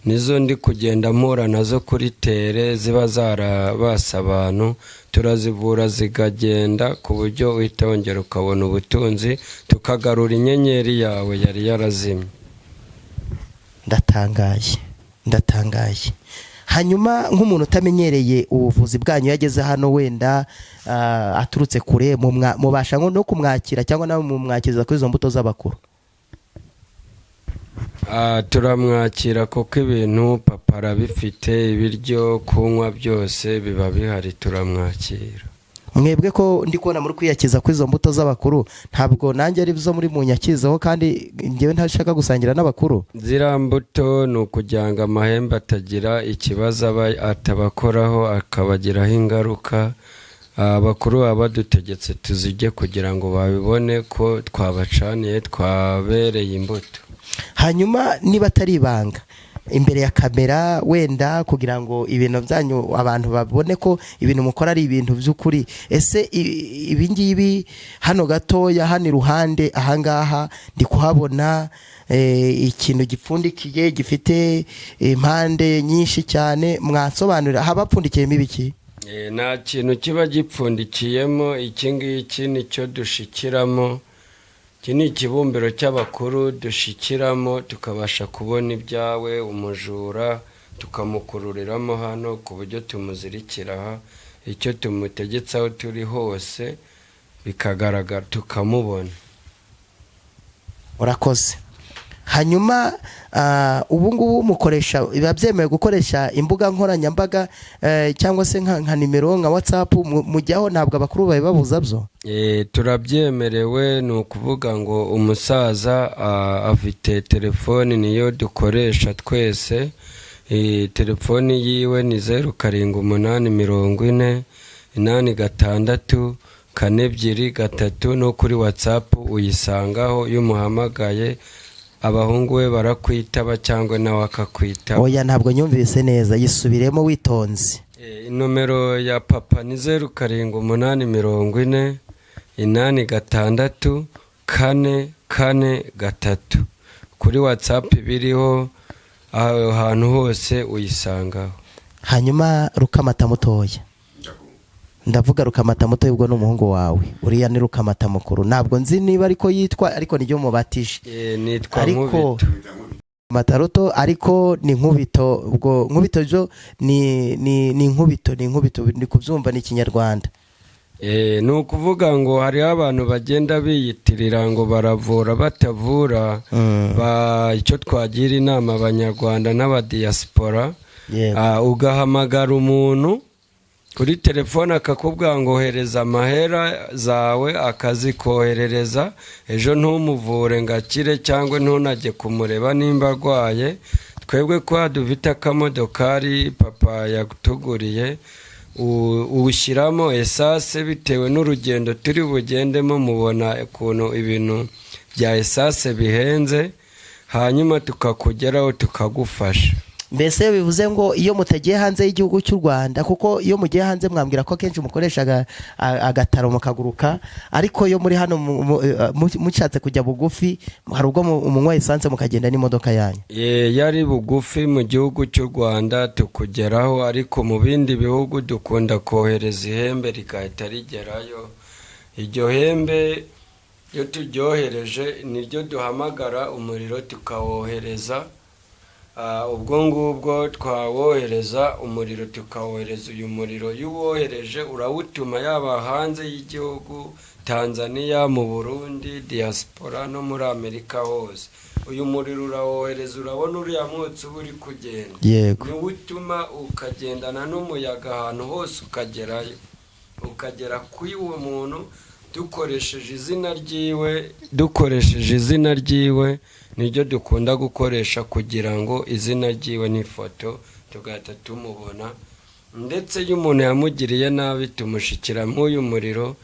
nizo ndi kugenda mpura nazo kuri tere ziba zarabasa abantu. Turazivura zikagenda ku buryo uhita wongera ukabona ubutunzi, tukagarura inyenyeri yawe yari yarazimye. Ndatangaye. Hanyuma nk'umuntu utamenyereye ubuvuzi bwanyu yageze hano wenda aturutse kure, mubasha no kumwakira cyangwa nawe mumwakiriza kuri izo mbuto z'abakuru? Turamwakira kuko ibintu papa arabifite, ibiryo kunywa byose biba bihari, turamwakira. Mwebwe ko ndi kubona muri kwiyakiza kuri izo mbuto z'abakuru, ntabwo nanjye ari byo muri munyakizaho kandi ngewe ntashaka gusangira n'abakuru? Zira mbuto ni ukugira ngo amahembe atagira ikibazo atabakoraho akabagiraho ingaruka. Abakuru baba badutegetse tuzijye kugira ngo babibone ko twabacaniye, twabereye imbuto. Hanyuma niba atari ibanga, imbere ya kamera wenda kugira ngo ibintu byanyu abantu babone ko ibintu mukora ari ibintu by'ukuri, ese ibi ngibi hano gatoya hano iruhande ahangaha ndi kuhabona ikintu gipfundikiye gifite impande nyinshi cyane, mwasobanurira habapfundikiyemo ibiki? Nta kintu kiba gipfundikiyemo, iki ngiki nicyo dushikiramo. Iki ni ikibumbiro cy'abakuru dushikiramo tukabasha kubona ibyawe umujura, tukamukururiramo hano ku buryo tumuzirikira aha, icyo tumutegetse aho turi hose bikagaragara tukamubona. Urakoze. Hanyuma ubu ngubu mukoresha, biba byemewe gukoresha imbuga nkoranyambaga cyangwa se nka nimero nka WhatsApp mujyaho, ntabwo abakuru babibabuza byo? Turabyemerewe. Ni ukuvuga ngo umusaza afite telefoni niyo dukoresha twese. Telefoni yiwe ni 07844642 no kuri WhatsApp uyisangaho. Iyo umuhamagaye abahungu we barakwitaba cyangwa nawe akakwitaba. Oya, ntabwo nyumvise neza, yisubiremo witonze. Nomero ya papa ni 0784464243. Kuri WhatsApp biriho ahantu hose uyisangaho. Hanyuma Rukamata mutoya, ndavuga Rukamata mutoya ubwo n'umuhungu wawe, uriya ni Rukamata mukuru, ntabwo nzi niba ariko yitwa, ariko niryo mubatije. Nitwa Nkubito. Mataroto ariko ni Nkubito. Ubwo Nkubito jo ni Nkubito ni kubyumva ni Kinyarwanda. Ni ukuvuga ngo hari abantu bagenda biyitirira ngo baravura batavura. Icyo twagira inama abanyarwanda n'abadiaspora, ugahamagara umuntu kuri telefone akakubwira ngo ohereza amahera zawe, akazikoherereza, ejo ntumuvure ngo akire cyangwa ntunajye kumureba nimba arwaye. Twebwe ko dufite akamodokari papa yatuguriye, uwushyiramo esase bitewe n'urugendo turi bugendemo. Mubona ukuntu ibintu bya esase bihenze, hanyuma tukakugeraho tukagufasha. mbese bivuze ngo iyo mutagiye hanze y'igihugu cy'u Rwanda, kuko iyo mugiye hanze mwambwira ko kenshi mukoresha agataro mukaguruka, ariko iyo muri hano mushatse kujya bugufi hari ubwo umunywa esanse mukagenda n'imodoka yanyu. Yari bugufi mu gihugu cy'u Rwanda tukugeraho, ariko mu bindi bihugu dukunda kohereza ihembe rigahita rigerayo. Iryo hembe iyo turyohereje niryo duhamagara umuriro tukawohereza. Ubwo ngubwo twawohereza umuriro tukawohereza. Uyu muriro iyo uwohereje urawutuma yaba hanze y'igihugu, Tanzania, mu Burundi, diaspora no muri Amerika hose. Uyu muriro urawohereza, urabona uriya mwotsi uba uri kugenda, niwo utuma ukagendana n'umuyaga ahantu hose ukagerayo, ukagera kuri uwo muntu dukoresheje izina ryiwe. Niryo dukunda gukoresha kugira ngo izina ryiwe n'ifoto tugahita tumubona, ndetse iyo umuntu yamugiriye nabi tumushikira nk'uyu muriro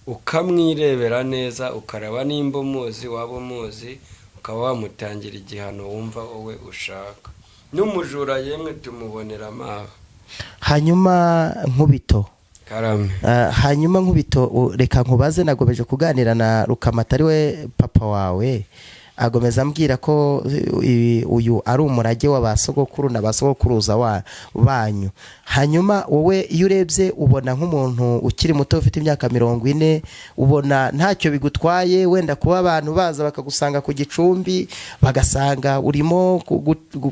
ukamwirebera neza, ukaraba nimba umuzi, waba umuzi ukaba wamutangira igihano wumva wowe ushaka. N'umujura yemwe tumubonera amaha. Hanyuma Nkubito, hanyuma Nkubito, reka nkubaze, nagomeje kuganira na Rukamata ari we papa wawe, agomeza ambwira ko uyu ari umurage w'abasogokuru n'abasogokuruza banyu. Hanyuma wowe iyo urebye ubona nk'umuntu ukiri muto ufite imyaka 40, ubona ntacyo bigutwaye wenda kuba abantu baza bakagusanga ku Gicumbi bagasanga urimo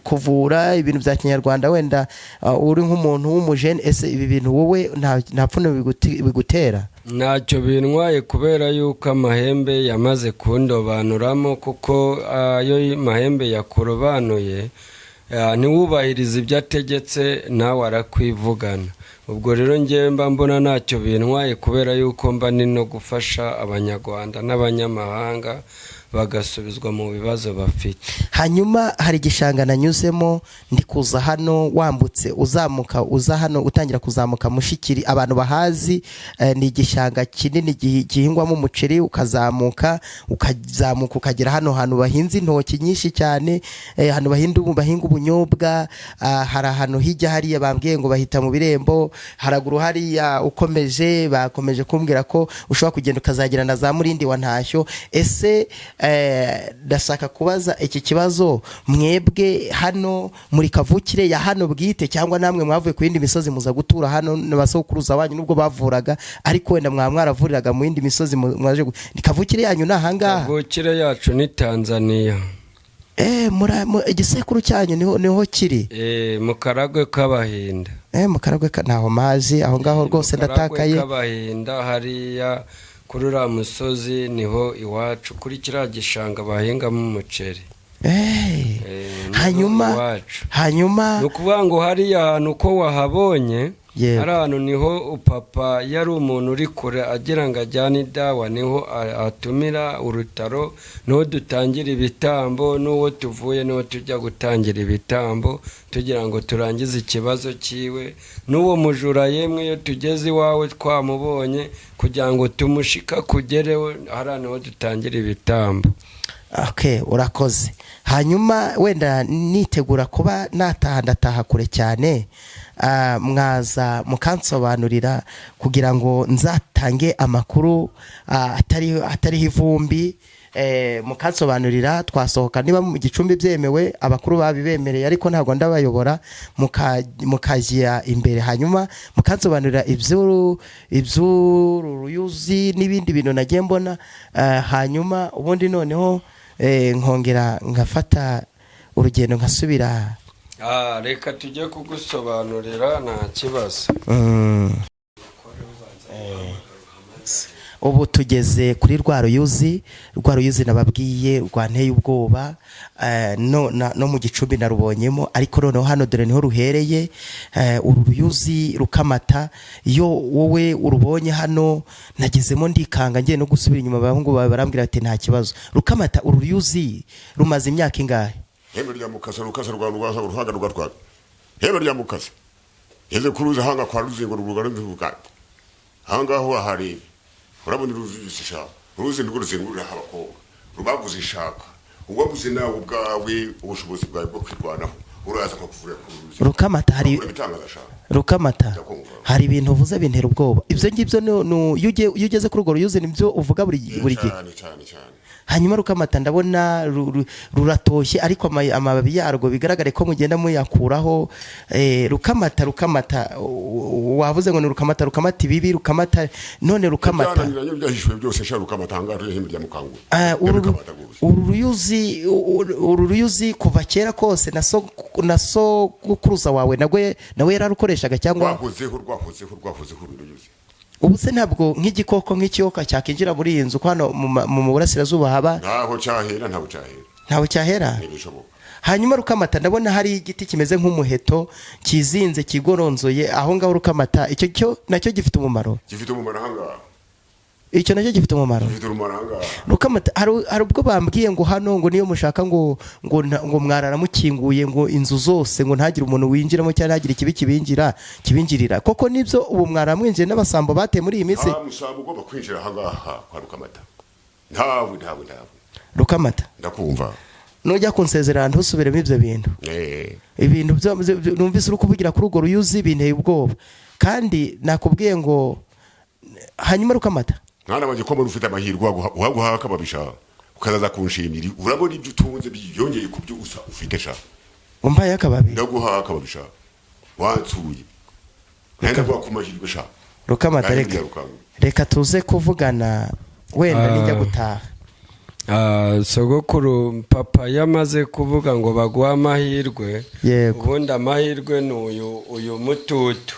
kuvura ibintu bya Kinyarwanda, wenda uri nk'umuntu w'umujene, ese ibi bintu wowe nta pfuno bigutera? Ntacyo bintwaye kubera yuko amahembe yamaze kundobanuramo, kuko ayo mahembe yakurobanuye ntiwubahirize ibyo ategetse nawe arakwivugana. Ubwo rero ngewe mba mbona ntacyo bintwaye kubera yuko mba ni no gufasha abanyarwanda n'abanyamahanga bagasubizwa mu bibazo bafite. Hanyuma hari igishanga nanyuzemo ndi kuza hano, wambutse uzamuka uza hano utangira kuzamuka Mushikiri, abantu bahazi ni igishanga kinini gihingwamo umuceri, ukazamuka ukagera hano hantu bahinze intoki nyinshi cyane, hano bahinga ubunyobwa. Hari ahantu hijya hariya bambwiye ngo bahita mu Birembo, haraguru hariya ukomeje bakomeje kumbwira ko ushobora kugenda ukazagira na za Murindi wa Ntashyo. Ese ndashaka kubaza iki kibazo, mwebwe hano muri kavukire ya hano bwite, cyangwa namwe mwavuye ku yindi misozi muza gutura hano n'abasokuruza banyu nubwo bavuraga, ariko wenda mwaravuriraga mu yindi misozi mwaje? Ni kavukire yanyu nahangaha? Kavukire yacu ni Tanzania. Igisekuru cyanyu niho kiri? Mu Karagwe k'Abahinda. Mu Karagwe ntaho mazi aho ngaho rwose ndatakaye. Karagwe k'Abahinda hariya kuri uriya musozi niho iwacu, kuri kiriya gishanga bahingamo umuceri. Hanyuma ni ukuvuga ngo hariya hantu ko wahabonye, hari ahantu niho upapa yari umuntu uri kure agira ngo ajyane idawa, niho atumira urutaro, niho dutangira ibitambo, n'uwo tuvuye niho tujya gutangira ibitambo tugira ngo turangize ikibazo cyiwe. N'uwo mujura yemwe iyo tugeze iwawe twamubonye kugira ngo tumushika kugereho, hari niho dutangira ibitambo. Urakoze. Hanyuma wenda nitegura kuba ndataha kure cyane, mwaza mukansobanurira kugira ngo nzatange amakuru atariho ivumbi, mukansobanurira. Twasohoka niba mu Gicumbi byemewe, abakuru babibemereye, ariko ntabwo ndabayobora, mukajya imbere, hanyuma mukansobanurira iby'uruyuzi n'ibindi bintu nagiye mbona, hanyuma ubundi noneho nkongera ngafata urugendo nkasubira. Reka tujye kugusobanurira nta kibazo. Ubu tugeze kuri rwa ruyuzi nababwiye rwanteye ubwoba, no mu Gicumbi narubonyemo, ariko noneho hano dore niho ruhereye. Uru ruyuzi Rukamata, iyo wowe urubonye hano nagezemo ndikanga ngiye no gusubira inyuma, abahungu bawe barambwira ati nta kibazo. Rukamata, uru ruyuzi rumaze imyaka ingahe? Hebe rya mukasa rwa rwasa uruhaga rwa hebe rya mukasa yeze kuruza hanga kwa ruzingo rubuga hangaho ahari. Urabona uruzi rw'uruzengurira abakobwa rubaguze ishaka, uwabuze nawe ubwawe ubushobozi bwawe bwo kwirwanaho, uraza kuvura ku ruzi Rukamata hari ibintu uvuze bintera ubwoba ibyo ngibyo iyo ugeze kuri urwo ruyuzi nibyo uvuga buri gihe cyane hanyuma Rukamata ndabona ruratoshye ariko amababi yarwo bigaragare ko mugenda muyakuraho Rukamata wavuze ngo ni Rukamata ibibi Rukamata none Rukamata byose sha Rukamata hangaje himurya mukangu uru ruyuzi kuva kera kose naso gukuruza wawe nawe yararukoreshaga cyangwa rwahozeho uruyuzi ubu se ntabwo nk'igikoko nk'ikiyoka cyakinjira muri iyi nzu hano mu burasirazuba haba ntaho cyahera hanyuma Rukamata ndabona hari igiti kimeze nk'umuheto kizinze kigoronzoye aho ngaho Rukamata icyo nacyo gifite umumaro ahangaha icyo nacyo gifite umumaro Rukamata hari ubwo bambwiye ngo hano ngo niyo mushaka ngo mwarara mukinguye ngo inzu zose ngo ntagire umuntu winjiramo cyangwa ntagire kibingirira koko nibyo ubu mwara mwinjiye n'abasambo bateye muri iyi minsi musambo ugomba kwinjira ahangaha kwa Rukamata ntawe Rukamata ndakumva nujya kunsezerana ntusubiremo ibyo bintu ibintu numvise uri kuvugira kuri urwo ruyuzi binteye ubwoba kandi nakubwiye ngo hanyuma Rukamata mwana wanjye ko ufite amahirwe uhaguhaka babishaka ukazaza kunshimira urabona ibyo utunze byongeye kubyo usa ufite sha umbaye akababi ndaguhaka babishaka wansuye nenda kwa kumahirwe sha Rukamata reka tuze kuvugana wenda nijya gutaha sogokuru papa yamaze kuvuga ngo baguha amahirwe ubundi amahirwe ni uyu mututu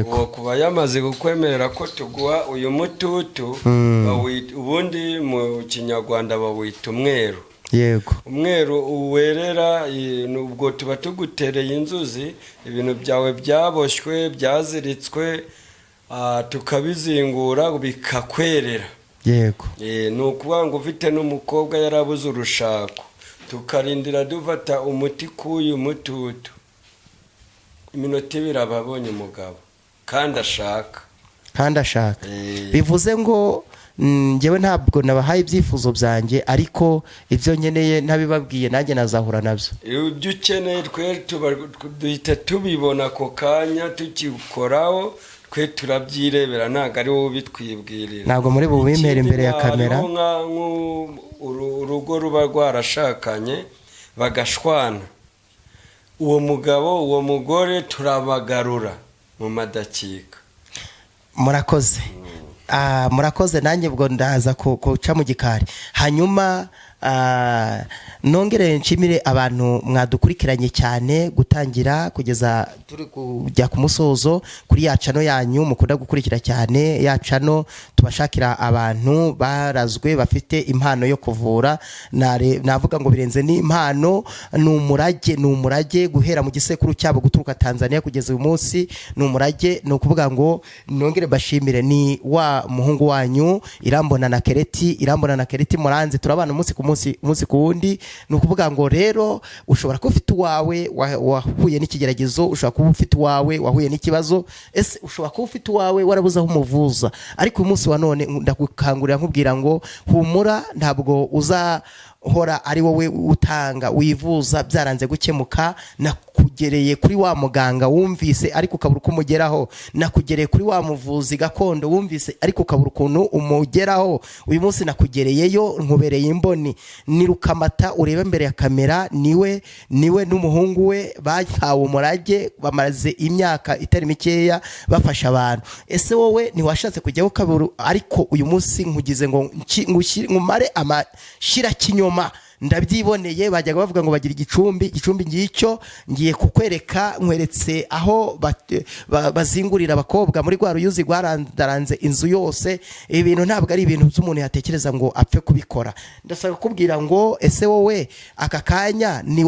uwo kuba yamaze kukwemerera ko tuguha uyu mututu ubundi mu kinyarwanda bawita umweru umweru werera ubwo tuba tugutereye inzuzi ibintu byawe byaboshywe byaziritswe tukabizingura bikakwerera ni ukuvuga ngo ufite n'umukobwa yarabuze urushako tukarindira dufata umuti k'uyu mututu iminota ibiri aba abonye umugabo kandi ashaka bivuze ngo njyewe ntabwo nabahaye ibyifuzo byanjye ariko ibyo nkeneye ntabibabwiye nanjye nazahura nabyo ibyo ukeneye twe duhita tubibona ako kanya tukikoraho twe turabyirebera ntabwo ari wowe ubitwibwirira ntabwo muri bubimere imbere ya kamera urugo ruba rwarashakanye bagashwana uwo mugabo uwo mugore turabagarura mu madakika murakoze nanjye ubwo ndaza kuca mu gikari hanyuma nongere nshimire abantu mwadukurikiranye cyane gutangira kugeza turi kujya ku musozo kuri ya cano yanyu mukunda gukurikira cyane ya cano tubashakira abantu barazwe bafite impano yo kuvura navuga ngo birenze n'impano ni umurage guhera mu gisekuru cyabo guturuka Tanzania kugeza uyu munsi ni umurage ni ukuvuga ngo nongere bashimire ni wa muhungu wanyu Irambona na Kereti Muranze turabana umunsi ku wundi ni ukuvuga ngo rero ushobora kuba ufite uwawe wahuye n'ikigeragezo ushobora kuba ufite uwawe wahuye n'ikibazo ese ushobora kuba ufite uwawe warabuze aho umuvuza ariko uyu munsi wa none ndagukangurira nkubwira ngo humura ntabwo uzahora ari wowe utanga wivuza byaranze gukemuka nakugereye kuri wa muganga wumvise ariko ukabura uko umugeraho nakugereye kuri wa muvuzi gakondo wumvise ariko ukabura ukuntu umugeraho uyu munsi nakugereyeyo nkubereye imboni ni Rukamata urebe mbere ya kamera niwe n'umuhungu we bahawe umurage bamaze imyaka itari mikeya bafasha abantu ese wowe ntiwashatse kujyaho kaburu ariko uyu munsi nkugize ngo ngumare amashira kinyoma ndabyiboneye bajyaga bavuga ngo bagira igicumbi ngicyo ngiye kukwereka nkweretse aho bazingurira abakobwa muri rwa ruyuzi rwarandaranze inzu yose ibintu ntabwo ari ibintu by'umuntu yatekereza ngo apfe kubikora ndasaba kubwira ngo ese wowe aka kanya ni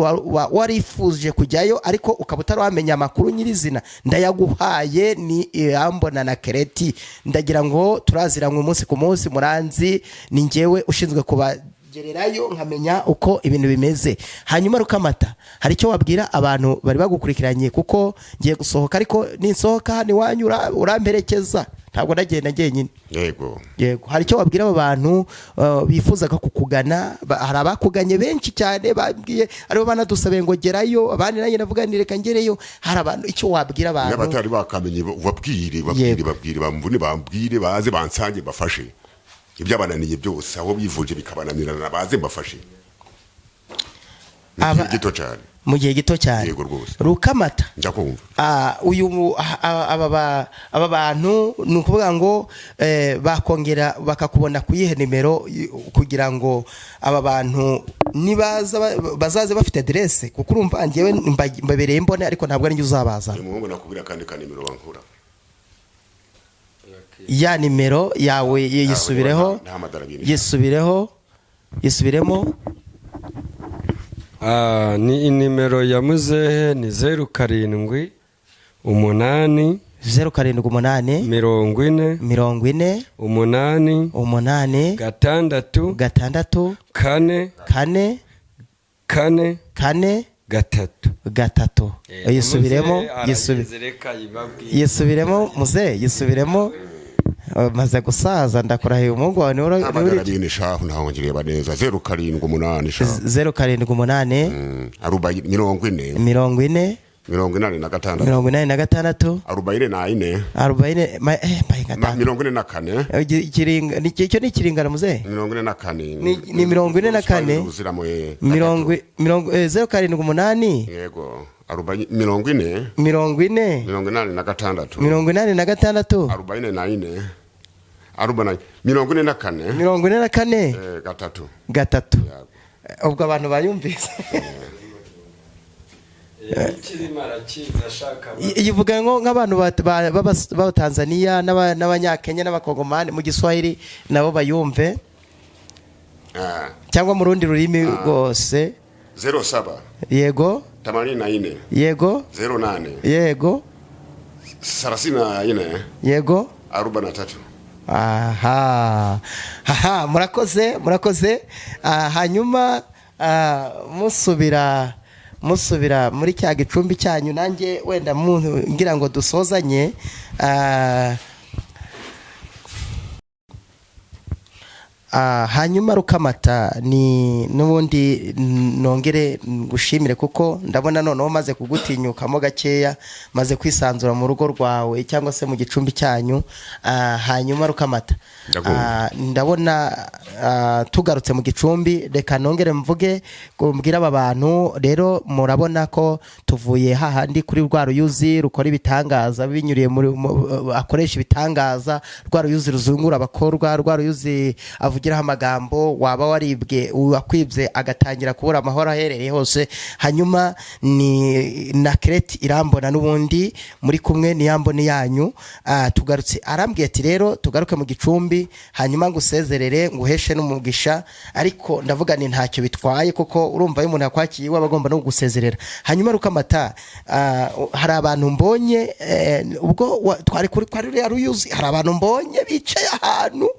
warifuje kujyayo ariko ukaba utaramenya amakuru nyirizina ndayaguhaye ni Irambona na Kereti ndagira ngo turaziranywe umunsi ku munsi Muranzi ni njyewe ushinzwe kuba gererayo nkamenya uko ibintu bimeze hanyuma Rukamata hari icyo wabwira abantu bari bagukurikiranye kuko ngiye gusohoka ariko ninsohoka hano iwanyu uramperekeza ntabwo nagenda njyenyine. Yego hari icyo wabwira abo bantu bifuzaga kukugana? Hari abakuganye benshi cyane babwiye aribo banadusabye ngo gerayo, abandi nanjye navuga ni reka ngereyo. Hari abantu, icyo wabwira abantu n'abatari bakamenye babwire bamvune, bambwire baze bansange bafashe ibyabananiye byose, aho bivuje bikabananirana baze mbafashe mu gihe gito cyane. Yego rwose. Rukamata, ndakumva. aba bantu ni ukuvuga ngo bakongera bakakubona kuyihe nimero kugira ngo aba bantu nibaza bazaze bafite adresse, kuko urumva ngewe mbabereye mbone ariko ntabwo ari njye uzabaza. Umuhungu nakubwira kandi ka nimero bankura. Ya nimero yawe yisubiremo. Ni inimero ya muzehe ni 07 8 07 40 40 8 8 gatandatu 4 4 4 4 gatatu. Yisubiremo muze, yisubiremo. Maze gusaza ndakurahiye umuhungu wawe niwe uri shahu ntaho ngireba neza. 07 shahu 07 8 40 40 86 44 icyo ni ikiringano muze. 44 ni 44 07 yego 40 86 44 gatatu. Ubwo abantu bayumvise yivuga ngo nk'abantu baba Tanzania n'abanyakenya n'abakongomani mu Giswahili nabo bayumve, cyangwa mu rundi rurimi rwose. 07 yego 84 yego 08 yego 34 yego 43. Murakoze. Hanyuma musubira muri cya gicumbi cyanyu, nanjye wenda ngira ngo dusozanye. Hanyuma Rukamata, ni n'ubundi nongere ngushimire kuko ndabona noneho maze kugutinyukamo gakeya, maze kwisanzura mu rugo rwawe cyangwa se mu gicumbi cyanyu. Hanyuma Rukamata, ndabona tugarutse mu gicumbi, reka nongere mvuge kumbwira aba bantu rero, murabona ko tuvuye hahandi kuri rwa ruyuzi rukora ibitangaza binyuriye akoresha ibitangaza, rwa ruyuzi ruzungura abakorwa, rwa ruyuzi avugiraho amagambo, waba waribwe wakwibye agatangira kubura amahoro aherereye hose. Hanyuma ni na Kreti Irambona n'ubundi muri kumwe ni yambone yanyu. Tugarutse arambwiye ati rero tugaruke mu gicumbi, hanyuma ngusezerere nguheshe n'umugisha, ariko ndavuga ni ntacyo bitwaye kuko urumva iyo umuntu yakwakiye waba agomba no gusezerera. Hanyuma Rukamata, hari abantu mbonye ubwo twari kuri ruyuzi, hari abantu mbonye bicaye ahantu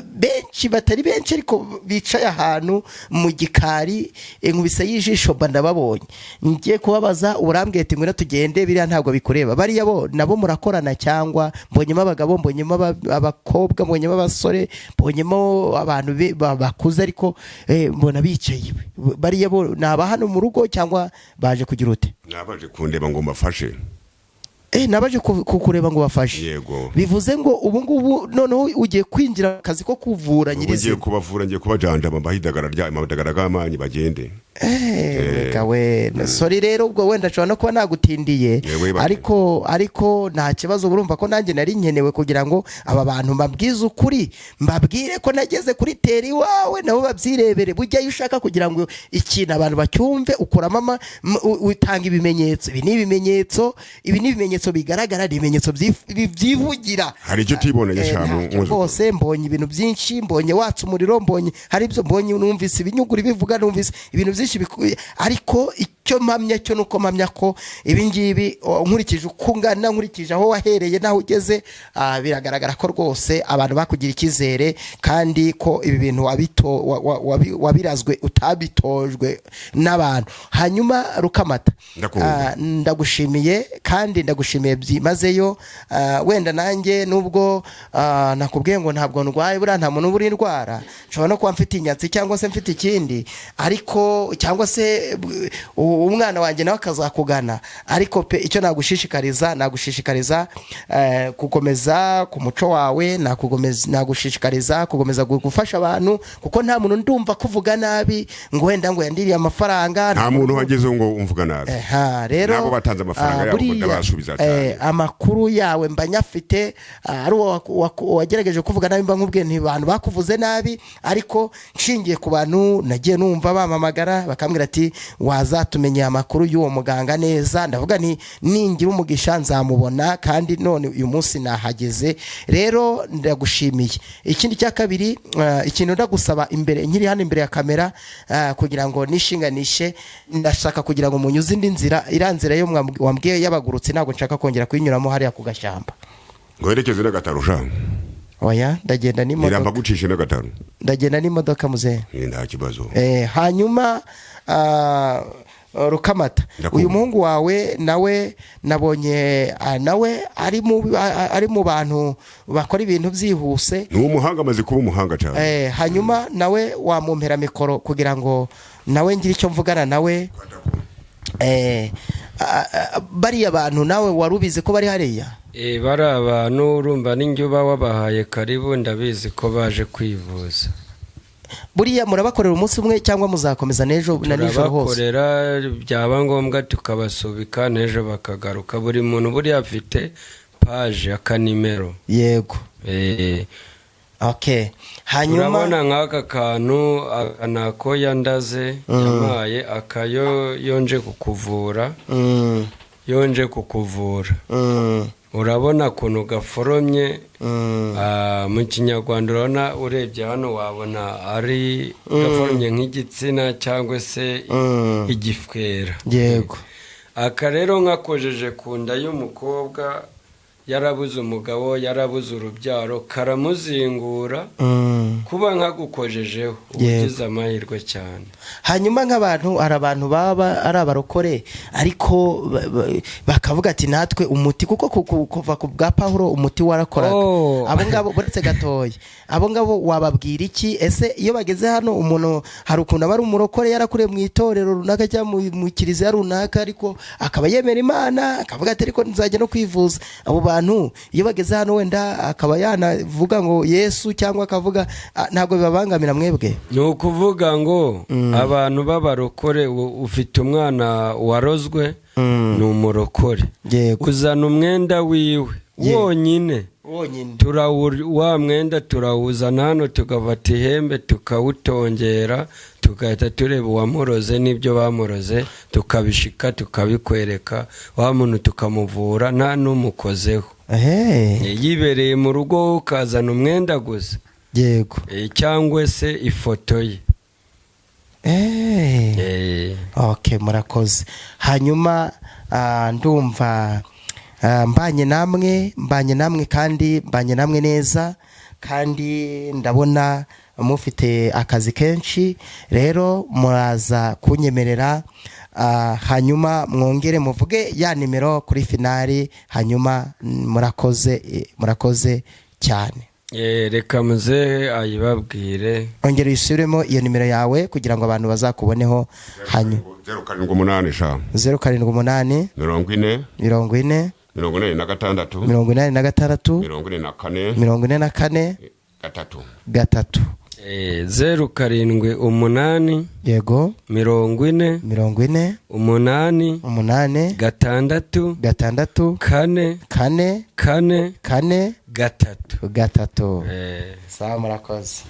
benshi, batari benshi ariko bicaye ahantu mu gikari, nkubise y'ijisho ndababonye. Ngiye kubabaza urambwiye ati ngwino tugende, biriya ntabwo bikureba. Bariya bo nabo murakorana cyangwa mbonyemo abagabo, mbonyemo abakobwa, mbonyemo abasore, mbonyemo abantu bakuze, ariko mbona bicaye. Bariya bo naba hano mu rugo cyangwa baje kugira ute? Nabaje kundeba ngo mbafashe. Nabaje kukureba ngo bafashe. Yego. Bivuze ngo ubu ngubu noneho ugiye kwinjira akazi ko kuvura nyirizina. Ugiye kubavura, ngiye kubajanja mbahidagara gamanyi bagende. Gawe sorry rero ubwo wenda nshobora no kuba nagutindiye, ariko nta kibazo. Urumva ko nanjye nari nkenewe kugira ngo aba bantu mbabwize ukuri, mbabwire ko nageze kuri teri wawe, nabo babyirebere. Bujya iyo ushaka kugira ngo ikintu abantu bacyumve, ukora mama utanga ibimenyetso. Ibi ni ibimenyetso bigaragara, ni ibimenyetso byivugira. Hari icyo tiboneye cyane bose, mbonye ibintu byinshi, mbonye watsa umuriro, mbonye hari ibyo mbonye, numvise ibinyuguri bivuga, numvise ibintu byinshi ariko icyo mpamya cyo nuko mpamya ko ibingibi nkurikije uko ungana, nkurikije aho wahereye naho ugeze, biragaragara ko rwose abantu bakugira icyizere kandi ko ibi bintu wabirazwe utabitojwe n'abantu. Hanyuma Rukamata, ndagushimiye kandi ndagushimiye byimazeyo. Wenda nanjye nubwo nakubwiye ngo ntabwo ndwaye, buriya nta muntu ubura indwara, nshobora no kuba mfite inyatsi cyangwa se mfite ikindi, ariko cyangwa se umwana wanjye nawe akazakugana, ariko pe icyo nagushishikariza gukomeza ku muco wawe, nagushishikariza gukomeza gufasha abantu, kuko nta muntu ndumva kuvuga nabi ngo wenda ngo yandiriye amafaranga, nta muntu wagezeho ngo umvuga nabi. Rero nabo batanze amafaranga yabo ndabasubiza cyane. Amakuru yawe mba nyafite, ari wagerageje kuvuga nabi, mba nkubwiye nti abantu bakuvuze nabi, ariko nshingiye ku bantu nagiye numva bamamagara bakambwira ati wazatumenyeye amakuru y'uwo muganga neza, ndavuga nti ningira umugisha nzamubona, kandi none uyu munsi nahageze. Rero ndagushimiye. Ikindi cya kabiri, ikintu ndagusaba imbere, nkiri hano imbere ya kamera, kugira ngo nishinganishe, ndashaka kugira ngo munyuze indi nzira, iranzira yo wambwiye yabagurutse, ntabwo nshaka kongera kuyinyuramo hariya ku Gashyamba. Werekeze na Gatarusha. Oya, ndagenda n'imodoka. Iramba gucisha na Gataru. Ndagenda n'imodoka muze. Nta kibazo. Hanyuma Rukamata, uyu muhungu wawe nawe nabonye nawe ari mu bantu bakora ibintu byihuse. Ni umuhanga, amaze kuba umuhanga cyane. Hanyuma nawe wamumpera mikoro kugira ngo nawe ngire icyo mvugana nawe. Bariya abantu nawe warubize ko bari hariya? Bari abantu urumva n'injyuba wabahaye karibu, ndabizi ko baje kwivuza. Buriya murabakorera umunsi umwe cyangwa muzakomeza nejo na nijoro hose? Turabakorera, byaba ngombwa tukabasubika nejo bakagaruka. Buri muntu buriya afite page akanimero. Yego. Okay. Hanyuma urabona nk'aka kantu nako yandaze yamaye akayo yonje kukuvura. Yonje kukuvura. Urabona kuntu gaforomye, mu Kinyarwanda urabona, urebye hano wabona ari gaforomye nk'igitsina cyangwa se igifwera. Yego. Aka rero nkakojeje ku nda y'umukobwa, yarabuze umugabo, yarabuze urubyaro, karamuzingura. Kuba nkagukojejeho ugize amahirwe cyane. Hanyuma nk'abantu, hari abantu baba ari abarokore ariko bakavuga ati natwe umuti, kuko kuva ku bwa Pawulo umuti warakoraga. Abo ngabo buretse gatoya, abo ngabo wababwira iki? Ese iyo bageze hano, umuntu hari ukuntu aba ari umurokore yarakuriye mu itorero runaka cyangwa mu kiliziya runaka, ariko akaba yemera Imana, akavuga ati ariko nzajya no kwivuza. Abo bantu iyo bageze hano, wenda akaba yanavuga ngo Yesu cyangwa akavuga, ntabwo bibabangamira mwebwe? Ni ukuvuga ngo abantu b'abarokore, ufite umwana warozwe, ni umurokore. Uzana umwenda wiwe wonyine, wa mwenda turawuzana hano, tugafata ihembe tukawutongera, tugahita tureba uwamuroze n'ibyo bamuroze, tukabishika tukabikwereka, wa muntu tukamuvura nta n'umukozeho. Yibereye mu rugo, ukazana umwenda gusa. Yego. Cyangwa se ifoto ye. Okay, murakoze. Hanyuma ndumva mbanye namwe kandi mbanye namwe neza, kandi ndabona mufite akazi kenshi. Rero muraza kunyemerera, hanyuma mwongere muvuge ya nimero kuri finali, hanyuma murakoze cyane. Reka muzehe ayibabwire. Ongera uyisubiremo iyo nimero yawe kugira ngo abantu bazakuboneho. Hanyuma 078 078 40 40 86 44 3 078 yego 40 8 6 4 3. Sawa, murakoze.